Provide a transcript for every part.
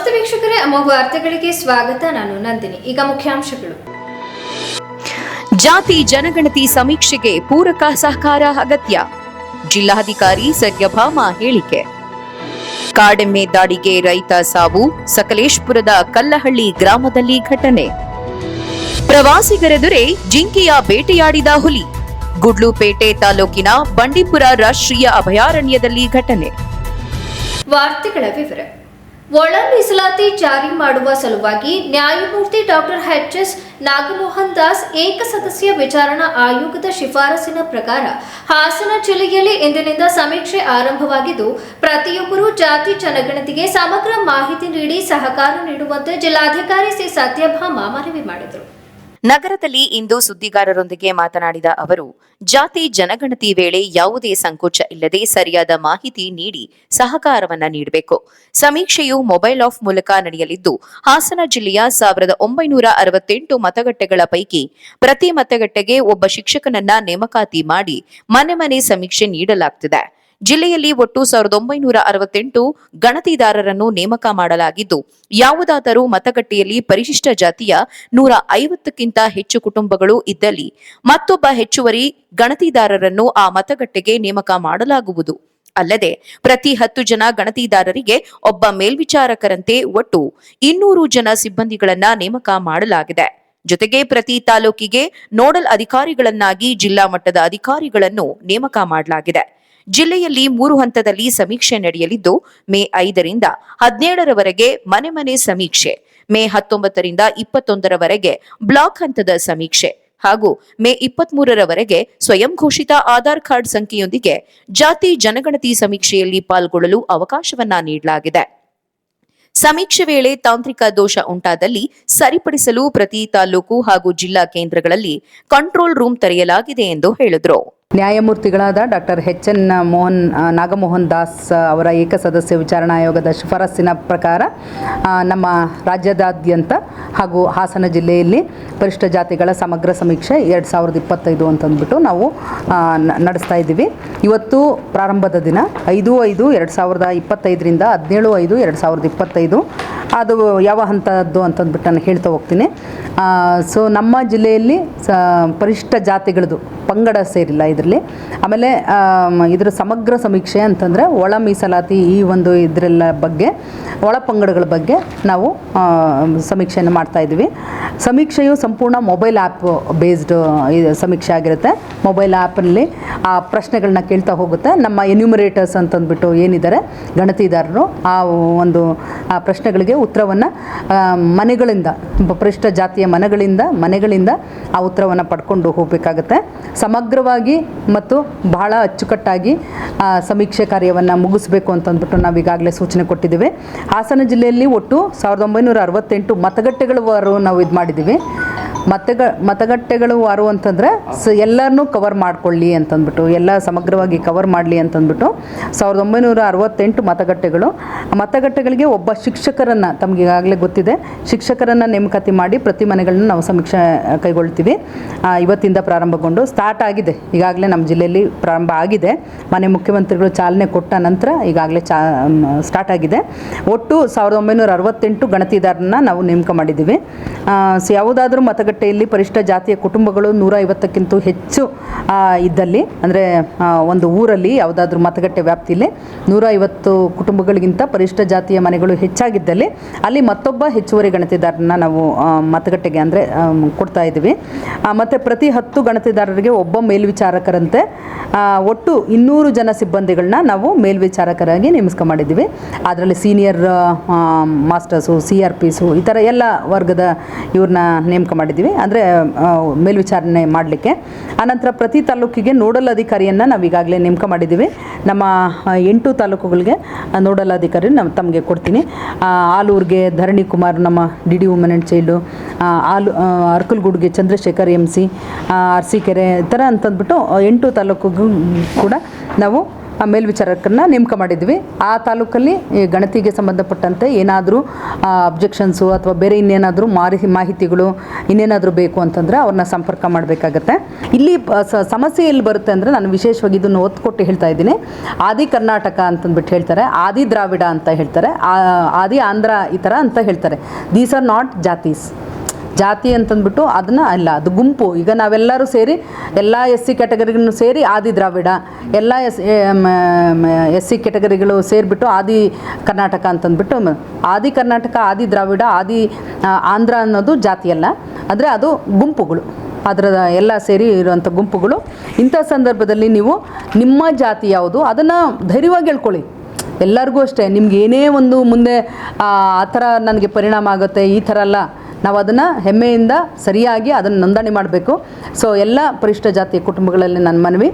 ನಮಸ್ತೆ ವೀಕ್ಷಕರೇ, ಅಮೋಘ ವಾರ್ತೆಗಳಿಗೆ ಸ್ವಾಗತ. ನಾನು ನಂದಿನಿ. ಈಗ ಮುಖ್ಯಾಂಶಗಳು. ಜಾತಿ ಜನಗಣತಿ ಸಮೀಕ್ಷೆಗೆ ಪೂರಕ ಸಹಕಾರ ಅಗತ್ಯ. ಜಿಲ್ಲಾಧಿಕಾರಿ ಸತ್ಯಭಾಮ ಹೇಳಿಕೆ. ಕಾಡೆಮ್ಮೆ ದಾಳಿಗೆ ರೈತ ಸಾವು. ಸಕಲೇಶಪುರದ ಕಲ್ಲಹಳ್ಳಿ ಗ್ರಾಮದಲ್ಲಿ ಘಟನೆ. ಪ್ರವಾಸಿಗರೆದುರೇ ಜಿಂಕೆಯ ಬೇಟೆಯಾಡಿದ ಹುಲಿ. ಗುಡ್ಲುಪೇಟೆ ತಾಲೂಕಿನ ಬಂಡೀಪುರ ರಾಷ್ಟ್ರೀಯ ಅಭಯಾರಣ್ಯದಲ್ಲಿ ಘಟನೆ. ವಾರ್ತೆಗಳ ವಿವರ. ಒಳ ಮೀಸಲಾತಿ ಜಾರಿ ಮಾಡುವ ಸಲುವಾಗಿ ನ್ಯಾಯಮೂರ್ತಿ ಡಾಕ್ಟರ್ ಎಚ್.ಎಸ್. ನಾಗಮೋಹನ್ ದಾಸ್ ಏಕಸದಸ್ಯ ವಿಚಾರಣಾ ಆಯೋಗದ ಶಿಫಾರಸಿನ ಪ್ರಕಾರ ಹಾಸನ ಜಿಲ್ಲೆಯಲ್ಲಿ ಇಂದಿನಿಂದ ಸಮೀಕ್ಷೆ ಆರಂಭವಾಗಿದ್ದು, ಪ್ರತಿಯೊಬ್ಬರೂ ಜಾತಿ ಜನಗಣತಿಗೆ ಸಮಗ್ರ ಮಾಹಿತಿ ನೀಡಿ ಸಹಕಾರ ನೀಡುವಂತೆ ಜಿಲ್ಲಾಧಿಕಾರಿ ಸಿ. ಸತ್ಯಭಾಮ ಮನವಿ ಮಾಡಿದರು. ನಗರದಲ್ಲಿ ಇಂದು ಸುದ್ದಿಗಾರರೊಂದಿಗೆ ಮಾತನಾಡಿದ ಅವರು, ಜಾತಿ ಜನಗಣತಿ ವೇಳೆ ಯಾವುದೇ ಸಂಕೋಚ ಇಲ್ಲದೆ ಸರಿಯಾದ ಮಾಹಿತಿ ನೀಡಿ ಸಹಕಾರವನ್ನ ನೀಡಬೇಕು. ಸಮೀಕ್ಷೆಯು ಮೊಬೈಲ್ ಆಫ್ ಮೂಲಕ ನಡೆಯಲಿದ್ದು, ಹಾಸನ ಜಿಲ್ಲೆಯ 1968 ಮತಗಟ್ಟೆಗಳ ಪೈಕಿ ಪ್ರತಿ ಮತಗಟ್ಟೆಗೆ ಒಬ್ಬ ಶಿಕ್ಷಕನನ್ನ ನೇಮಕಾತಿ ಮಾಡಿ ಮನೆ ಮನೆ ಸಮೀಕ್ಷೆ ನೀಡಲಾಗುತ್ತಿದೆ. ಜಿಲ್ಲೆಯಲ್ಲಿ ಒಟ್ಟು 1968 ಗಣತಿದಾರರನ್ನು ನೇಮಕ ಮಾಡಲಾಗಿದ್ದು, ಯಾವುದಾದರೂ ಮತಗಟ್ಟೆಯಲ್ಲಿ ಪರಿಶಿಷ್ಟ ಜಾತಿಯ 150ಕ್ಕಿಂತ ಹೆಚ್ಚು ಕುಟುಂಬಗಳು ಇದ್ದಲ್ಲಿ ಮತ್ತೊಬ್ಬ ಹೆಚ್ಚುವರಿ ಗಣತಿದಾರರನ್ನು ಆ ಮತಗಟ್ಟೆಗೆ ನೇಮಕ ಮಾಡಲಾಗುವುದು. ಅಲ್ಲದೆ ಪ್ರತಿ 10 ಜನ ಗಣತಿದಾರರಿಗೆ ಒಬ್ಬ ಮೇಲ್ವಿಚಾರಕರಂತೆ ಒಟ್ಟು 200 ಜನ ಸಿಬ್ಬಂದಿಗಳನ್ನ ನೇಮಕ ಮಾಡಲಾಗಿದೆ. ಜೊತೆಗೆ ಪ್ರತಿ ತಾಲೂಕಿಗೆ ನೋಡಲ್ ಅಧಿಕಾರಿಗಳನ್ನಾಗಿ ಜಿಲ್ಲಾ ಮಟ್ಟದ ಅಧಿಕಾರಿಗಳನ್ನು ನೇಮಕ ಮಾಡಲಾಗಿದೆ. ಜಿಲ್ಲೆಯಲ್ಲಿ 3 ಹಂತದಲ್ಲಿ ಸಮೀಕ್ಷೆ ನಡೆಯಲಿದ್ದು, ಮೇ 5ರಿಂದ 17ರವರೆಗೆ ಮನೆ ಮನೆ ಸಮೀಕ್ಷೆ, ಮೇ 19ರಿಂದ 21ರವರೆಗೆ ಬ್ಲಾಕ್ ಹಂತದ ಸಮೀಕ್ಷೆ ಹಾಗೂ ಮೇ 23ರವರೆಗೆ ಸ್ವಯಂ ಘೋಷಿತ ಆಧಾರ್ ಕಾರ್ಡ್ ಸಂಖ್ಯೆಯೊಂದಿಗೆ ಜಾತಿ ಜನಗಣತಿ ಸಮೀಕ್ಷೆಯಲ್ಲಿ ಪಾಲ್ಗೊಳ್ಳಲು ಅವಕಾಶವನ್ನ ನೀಡಲಾಗಿದೆ. ಸಮೀಕ್ಷೆ ವೇಳೆ ತಾಂತ್ರಿಕ ದೋಷ ಉಂಟಾದಲ್ಲಿ ಸರಿಪಡಿಸಲು ಪ್ರತಿ ತಾಲೂಕು ಹಾಗೂ ಜಿಲ್ಲಾ ಕೇಂದ್ರಗಳಲ್ಲಿ ಕಂಟ್ರೋಲ್ ರೂಮ್ ತೆರೆಯಲಾಗಿದೆ ಎಂದು ಹೇಳಿದರು. ನ್ಯಾಯಮೂರ್ತಿಗಳಾದ ಡಾಕ್ಟರ್ ಎಚ್.ಎನ್. ನಾಗಮೋಹನ್ ದಾಸ್ ಅವರ ಏಕಸದಸ್ಯ ವಿಚಾರಣಾ ಆಯೋಗದ ಶಿಫಾರಸ್ಸಿನ ಪ್ರಕಾರ ನಮ್ಮ ರಾಜ್ಯದಾದ್ಯಂತ ಹಾಗೂ ಹಾಸನ ಜಿಲ್ಲೆಯಲ್ಲಿ ಪರಿಶಿಷ್ಟ ಜಾತಿಗಳ ಸಮಗ್ರ ಸಮೀಕ್ಷೆ 2025 ಅಂತಂದ್ಬಿಟ್ಟು ನಾವು ನಡೆಸ್ತಾ ಇದ್ದೀವಿ. ಇವತ್ತು ಪ್ರಾರಂಭದ ದಿನ 5/5/2025ರಿಂದ 17/5/2025. ಅದು ಯಾವ ಹಂತದ್ದು ಅಂತಂದ್ಬಿಟ್ಟು ನಾನು ಹೇಳ್ತಾ ಹೋಗ್ತೀನಿ. ಸೊ ನಮ್ಮ ಜಿಲ್ಲೆಯಲ್ಲಿ ಪರಿಶಿಷ್ಟ ಜಾತಿಗಳದು ಪಂಗಡ ಸೇರಿಲ್ಲ ಇದರಲ್ಲಿ. ಆಮೇಲೆ ಇದರ ಸಮಗ್ರ ಸಮೀಕ್ಷೆ ಅಂತಂದರೆ ಒಳ ಮೀಸಲಾತಿ ಈ ಒಂದು ಇದರೆಲ್ಲ ಬಗ್ಗೆ, ಒಳ ಪಂಗಡಗಳ ಬಗ್ಗೆ ನಾವು ಸಮೀಕ್ಷೆಯನ್ನು ಮಾಡ್ತಾ ಇದ್ದೀವಿ. ಸಮೀಕ್ಷೆಯು ಸಂಪೂರ್ಣ ಮೊಬೈಲ್ ಆ್ಯಪ್ ಬೇಸ್ಡ್ ಸಮೀಕ್ಷೆ ಆಗಿರುತ್ತೆ. ಮೊಬೈಲ್ ಆ್ಯಪಲ್ಲಿ ಆ ಪ್ರಶ್ನೆಗಳನ್ನ ಕೇಳ್ತಾ ಹೋಗುತ್ತೆ. ನಮ್ಮ ಎನ್ಯೂಮರೇಟರ್ಸ್ ಅಂತಂದ್ಬಿಟ್ಟು ಏನಿದ್ದಾರೆ ಗಣತಿದಾರರು, ಆ ಒಂದು ಪ್ರಶ್ನೆಗಳಿಗೆ ಉತ್ತರವನ್ನು ಮನೆಗಳಿಂದ, ಪರಿಶಿಷ್ಟ ಜಾತಿಯ ಮನೆಗಳಿಂದ ಆ ಉತ್ತರವನ್ನು ಪಡ್ಕೊಂಡು ಹೋಗಬೇಕಾಗತ್ತೆ. ಸಮಗ್ರವಾಗಿ ಮತ್ತು ಬಹಳ ಅಚ್ಚುಕಟ್ಟಾಗಿ ಸಮೀಕ್ಷೆ ಕಾರ್ಯವನ್ನು ಮುಗಿಸ್ಬೇಕು ಅಂತಂದ್ಬಿಟ್ಟು ನಾವು ಈಗಾಗಲೇ ಸೂಚನೆ ಕೊಟ್ಟಿದ್ದೀವಿ. ಹಾಸನ ಜಿಲ್ಲೆಯಲ್ಲಿ ಒಟ್ಟು 1968 ಮತಗಟ್ಟೆಗಳವರು ನಾವು ಇದು ಮಾಡಿದ್ದೀವಿ. ಮತಗಟ್ಟೆಗಳು ವಾರು ಅಂತಂದರೆ ಎಲ್ಲರನ್ನೂ ಕವರ್ ಮಾಡ್ಕೊಳ್ಳಿ ಅಂತಂದ್ಬಿಟ್ಟು, ಎಲ್ಲ ಸಮಗ್ರವಾಗಿ ಕವರ್ ಮಾಡಲಿ ಅಂತಂದ್ಬಿಟ್ಟು 1968 ಮತಗಟ್ಟೆಗಳಿಗೆ ಒಬ್ಬ ಶಿಕ್ಷಕರನ್ನು, ತಮಗೆ ಈಗಾಗಲೇ ಗೊತ್ತಿದೆ, ಶಿಕ್ಷಕರನ್ನು ನೇಮಕಾತಿ ಮಾಡಿ ಪ್ರತಿ ಮನೆಗಳನ್ನ ನಾವು ಸಮೀಕ್ಷೆ ಕೈಗೊಳ್ತೀವಿ. ಇವತ್ತಿಂದ ಪ್ರಾರಂಭಗೊಂಡು ಸ್ಟಾರ್ಟ್ ಆಗಿದೆ. ಈಗಾಗಲೇ ನಮ್ಮ ಜಿಲ್ಲೆಯಲ್ಲಿ ಪ್ರಾರಂಭ ಆಗಿದೆ. ಮಾನ್ಯ ಮುಖ್ಯಮಂತ್ರಿಗಳು ಚಾಲನೆ ಕೊಟ್ಟ ನಂತರ ಈಗಾಗಲೇ ಸ್ಟಾರ್ಟ್ ಆಗಿದೆ. ಒಟ್ಟು 1968 ಗಣತಿದಾರರನ್ನ ನಾವು ನೇಮಕ ಮಾಡಿದ್ದೀವಿ. ಸೊ ಯಾವುದಾದ್ರೂ ಮತಗಟ್ಟೆಯಲ್ಲಿ ಪರಿಶಿಷ್ಟ ಜಾತಿಯ ಕುಟುಂಬಗಳು 150ಕ್ಕಿಂತ ಹೆಚ್ಚು ಇದ್ದಲ್ಲಿ, ಅಂದರೆ ಒಂದು ಊರಲ್ಲಿ ಯಾವುದಾದ್ರೂ ಮತಗಟ್ಟೆ ವ್ಯಾಪ್ತಿಯಲ್ಲಿ 150 ಕುಟುಂಬಗಳಿಗಿಂತ ಪರಿಶಿಷ್ಟ ಜಾತಿಯ ಮನೆಗಳು ಹೆಚ್ಚಾಗಿದ್ದಲ್ಲಿ ಅಲ್ಲಿ ಮತ್ತೊಬ್ಬ ಹೆಚ್ಚುವರಿ ಗಣತಿದಾರರನ್ನ ನಾವು ಮತಗಟ್ಟೆಗೆ ಅಂದರೆ ಕೊಡ್ತಾ ಇದ್ದೀವಿ. ಮತ್ತು ಪ್ರತಿ 10 ಗಣತಿದಾರರಿಗೆ ಒಬ್ಬ ಮೇಲ್ವಿಚಾರಕರಂತೆ ಒಟ್ಟು 200 ಜನ ಸಿಬ್ಬಂದಿಗಳನ್ನ ನಾವು ಮೇಲ್ವಿಚಾರಕರಾಗಿ ನೇಮಿಸ್ಕೊ ಮಾಡಿದ್ದೀವಿ. ಅದರಲ್ಲಿ ಸೀನಿಯರ್ ಮಾಸ್ಟರ್ಸು, CRPಸು ಈ ಥರ ಎಲ್ಲ ವರ್ಗದ ಇವ್ರನ್ನ ನೇಮಕ ಮಾಡಿದ್ದೀವಿ, ಅಂದರೆ ಮೇಲ್ವಿಚಾರಣೆ ಮಾಡಲಿಕ್ಕೆ. ಆನಂತರ ಪ್ರತಿ ತಾಲೂಕಿಗೆ ನೋಡಲ್ ಅಧಿಕಾರಿಯನ್ನು ನಾವು ಈಗಾಗಲೇ ನೇಮಕ ಮಾಡಿದ್ದೀವಿ. ನಮ್ಮ 8 ತಾಲೂಕುಗಳಿಗೆ ನೋಡಲ್ ಅಧಿಕಾರಿ ತಮಗೆ ಕೊಡ್ತೀನಿ. ಆಲೂರಿಗೆ ಧರಣಿ ಕುಮಾರ್, ನಮ್ಮ DD ವುಮೆನ್ ಆ್ಯಂಡ್ ಚೈಲ್ಡು, ಅರ್ಕಲ್ಗೂಡ್ಗೆ ಚಂದ್ರಶೇಖರ್ MC, ಅರಸೀಕೆರೆ ಈ ಥರ ಅಂತಂದ್ಬಿಟ್ಟು 8 ತಾಲೂಕಿಗೂ ಕೂಡ ನಾವು ಮೇಲ್ವಿಚಾರಕರನ್ನ ನೇಮಕ ಮಾಡಿದ್ವಿ. ಆ ತಾಲೂಕಲ್ಲಿ ಈ ಗಣತಿಗೆ ಸಂಬಂಧಪಟ್ಟಂತೆ ಏನಾದರೂ ಅಬ್ಜೆಕ್ಷನ್ಸು ಅಥವಾ ಬೇರೆ ಇನ್ನೇನಾದರೂ ಮಾಹಿತಿಗಳು ಇನ್ನೇನಾದರೂ ಬೇಕು ಅಂತಂದರೆ ಅವ್ರನ್ನ ಸಂಪರ್ಕ ಮಾಡಬೇಕಾಗತ್ತೆ. ಇಲ್ಲಿ ಸಮಸ್ಯೆ ಎಲ್ಲಿ ಬರುತ್ತೆ ಅಂದರೆ, ನಾನು ವಿಶೇಷವಾಗಿ ಇದನ್ನು ಒತ್ತು ಕೊಟ್ಟು ಹೇಳ್ತಾ ಇದ್ದೀನಿ. ಆದಿ ಕರ್ನಾಟಕ ಅಂತಂದ್ಬಿಟ್ಟು ಹೇಳ್ತಾರೆ, ಆದಿ ದ್ರಾವಿಡ ಅಂತ ಹೇಳ್ತಾರೆ, ಆದಿ ಆಂಧ್ರ ಈ ಥರ ಅಂತ ಹೇಳ್ತಾರೆ. ದೀಸ್ ಆರ್ ನಾಟ್ ಜಾತೀಸ್. ಜಾತಿ ಅಂತಂದ್ಬಿಟ್ಟು ಅದನ್ನು ಅಲ್ಲ, ಅದು ಗುಂಪು. ಈಗ ನಾವೆಲ್ಲರೂ ಸೇರಿ ಎಲ್ಲ SC ಕ್ಯಾಟಗರಿಗಳನ್ನು ಸೇರಿ ಆದಿ ದ್ರಾವಿಡ, ಎಲ್ಲ SC ಕ್ಯಾಟಗರಿಗಳು ಸೇರಿಬಿಟ್ಟು ಆದಿ ಕರ್ನಾಟಕ ಅಂತಂದ್ಬಿಟ್ಟು, ಆದಿ ಕರ್ನಾಟಕ, ಆದಿ ದ್ರಾವಿಡ, ಆದಿ ಆಂಧ್ರ ಅನ್ನೋದು ಜಾತಿ ಅಲ್ಲ, ಅಂದರೆ ಅದು ಗುಂಪುಗಳು, ಅದರ ಎಲ್ಲ ಸೇರಿ ಇರುವಂಥ ಗುಂಪುಗಳು. ಇಂಥ ಸಂದರ್ಭದಲ್ಲಿ ನೀವು ನಿಮ್ಮ ಜಾತಿ ಯಾವುದು ಅದನ್ನು ಧೈರ್ಯವಾಗಿ ಹೇಳ್ಕೊಳ್ಳಿ. ಎಲ್ಲರಿಗೂ ಅಷ್ಟೇ, ನಿಮ್ಗೆ ಏನೇ ಒಂದು ಮುಂದೆ ಆ ಥರ ನನಗೆ ಪರಿಣಾಮ ಆಗುತ್ತೆ ಈ ಥರ ಅಲ್ಲ, ನಾವು ಅದನ್ನು ಹೆಮ್ಮೆಯಿಂದ ಸರಿಯಾಗಿ ಅದನ್ನು ನೋಂದಣಿ ಮಾಡಬೇಕು. ಸೊ ಎಲ್ಲ ಪರಿಶಿಷ್ಟ ಜಾತಿಯ ಕುಟುಂಬಗಳಲ್ಲಿ ನನ್ನ ಮನವಿ.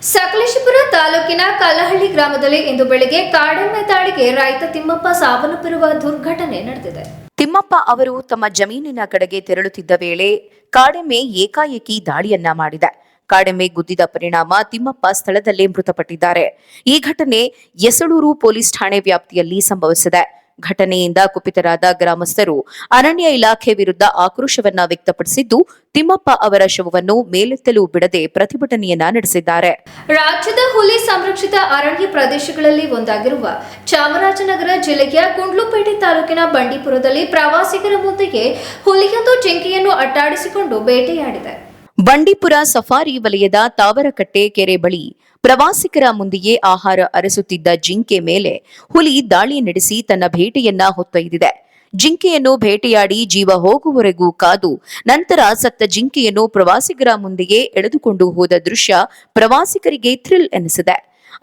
ಸಕಲೇಶಪುರ ತಾಲೂಕಿನ ಕಲ್ಲಹಳ್ಳಿ ಗ್ರಾಮದಲ್ಲಿ ಇಂದು ಬೆಳಗ್ಗೆ ಕಾಡೆಮ್ಮೆ ದಾಳಿಗೆ ರೈತ ತಿಮ್ಮಪ್ಪ ಸಾವನ್ನಪ್ಪಿರುವ ದುರ್ಘಟನೆ ನಡೆದಿದೆ. ತಿಮ್ಮಪ್ಪ ಅವರು ತಮ್ಮ ಜಮೀನಿನ ಕಡೆಗೆ ತೆರಳುತ್ತಿದ್ದ ವೇಳೆ ಕಾಡೆಮ್ಮೆ ಏಕಾಏಕಿ ದಾಳಿಯನ್ನ ಮಾಡಿದೆ. ಕಾಡೆಮ್ಮೆ ಗುದ್ದಿದ ಪರಿಣಾಮ ತಿಮ್ಮಪ್ಪ ಸ್ಥಳದಲ್ಲೇ ಮೃತಪಟ್ಟಿದ್ದಾರೆ. ಈ ಘಟನೆ ಯಸಳೂರು ಪೊಲೀಸ್ ಠಾಣೆ ವ್ಯಾಪ್ತಿಯಲ್ಲಿ ಸಂಭವಿಸಿದೆ. ಘಟನೆಯಿಂದ ಕುಪಿತರಾದ ಗ್ರಾಮಸ್ಥರು ಅರಣ್ಯ ಇಲಾಖೆ ವಿರುದ್ಧ ಆಕ್ರೋಶವನ್ನ ವ್ಯಕ್ತಪಡಿಸಿದ್ದು, ತಿಮ್ಮಪ್ಪ ಅವರ ಶವವನ್ನು ಮೇಲೆತ್ತಲು ಬಿಡದೆ ಪ್ರತಿಭಟನೆಯನ್ನ ನಡೆಸಿದ್ದಾರೆ. ರಾಜ್ಯದ ಹುಲಿ ಸಂರಕ್ಷಿತ ಅರಣ್ಯ ಪ್ರದೇಶಗಳಲ್ಲಿ ಒಂದಾಗಿರುವ ಚಾಮರಾಜನಗರ ಜಿಲ್ಲೆಯ ಗುಂಡ್ಲುಪೇಟೆ ತಾಲೂಕಿನ ಬಂಡೀಪುರದಲ್ಲಿ ಪ್ರವಾಸಿಗರ ಮುಂದೆಯೇ ಹುಲಿಯೊಂದು ಜಿಂಕೆಯನ್ನು ಅಟ್ಟಾಡಿಸಿಕೊಂಡು ಬೇಟೆಯಾಡಿದೆ. ಬಂಡೀಪುರ ಸಫಾರಿ ವಲಯದ ತಾವರಕಟ್ಟೆ ಕೆರೆ ಬಳಿ ಪ್ರವಾಸಿಗರ ಮುಂದೆಯೇ ಆಹಾರ ಅರಸುತ್ತಿದ್ದ ಜಿಂಕೆ ಮೇಲೆ ಹುಲಿ ದಾಳಿ ನಡೆಸಿ ತನ್ನ ಬೇಟೆಯನ್ನ ಹೊತ್ತೊಯ್ದಿದೆ. ಜಿಂಕೆಯನ್ನು ಬೇಟೆಯಾಡಿ ಜೀವ ಹೋಗುವವರೆಗೂ ಕಾದು ನಂತರ ಸತ್ತ ಜಿಂಕೆಯನ್ನು ಪ್ರವಾಸಿಗರ ಮುಂದೆಯೇ ಎಳೆದುಕೊಂಡು ಹೋದ ದೃಶ್ಯ ಪ್ರವಾಸಿಗರಿಗೆ ಥ್ರಿಲ್ ಎನಿಸಿದೆ.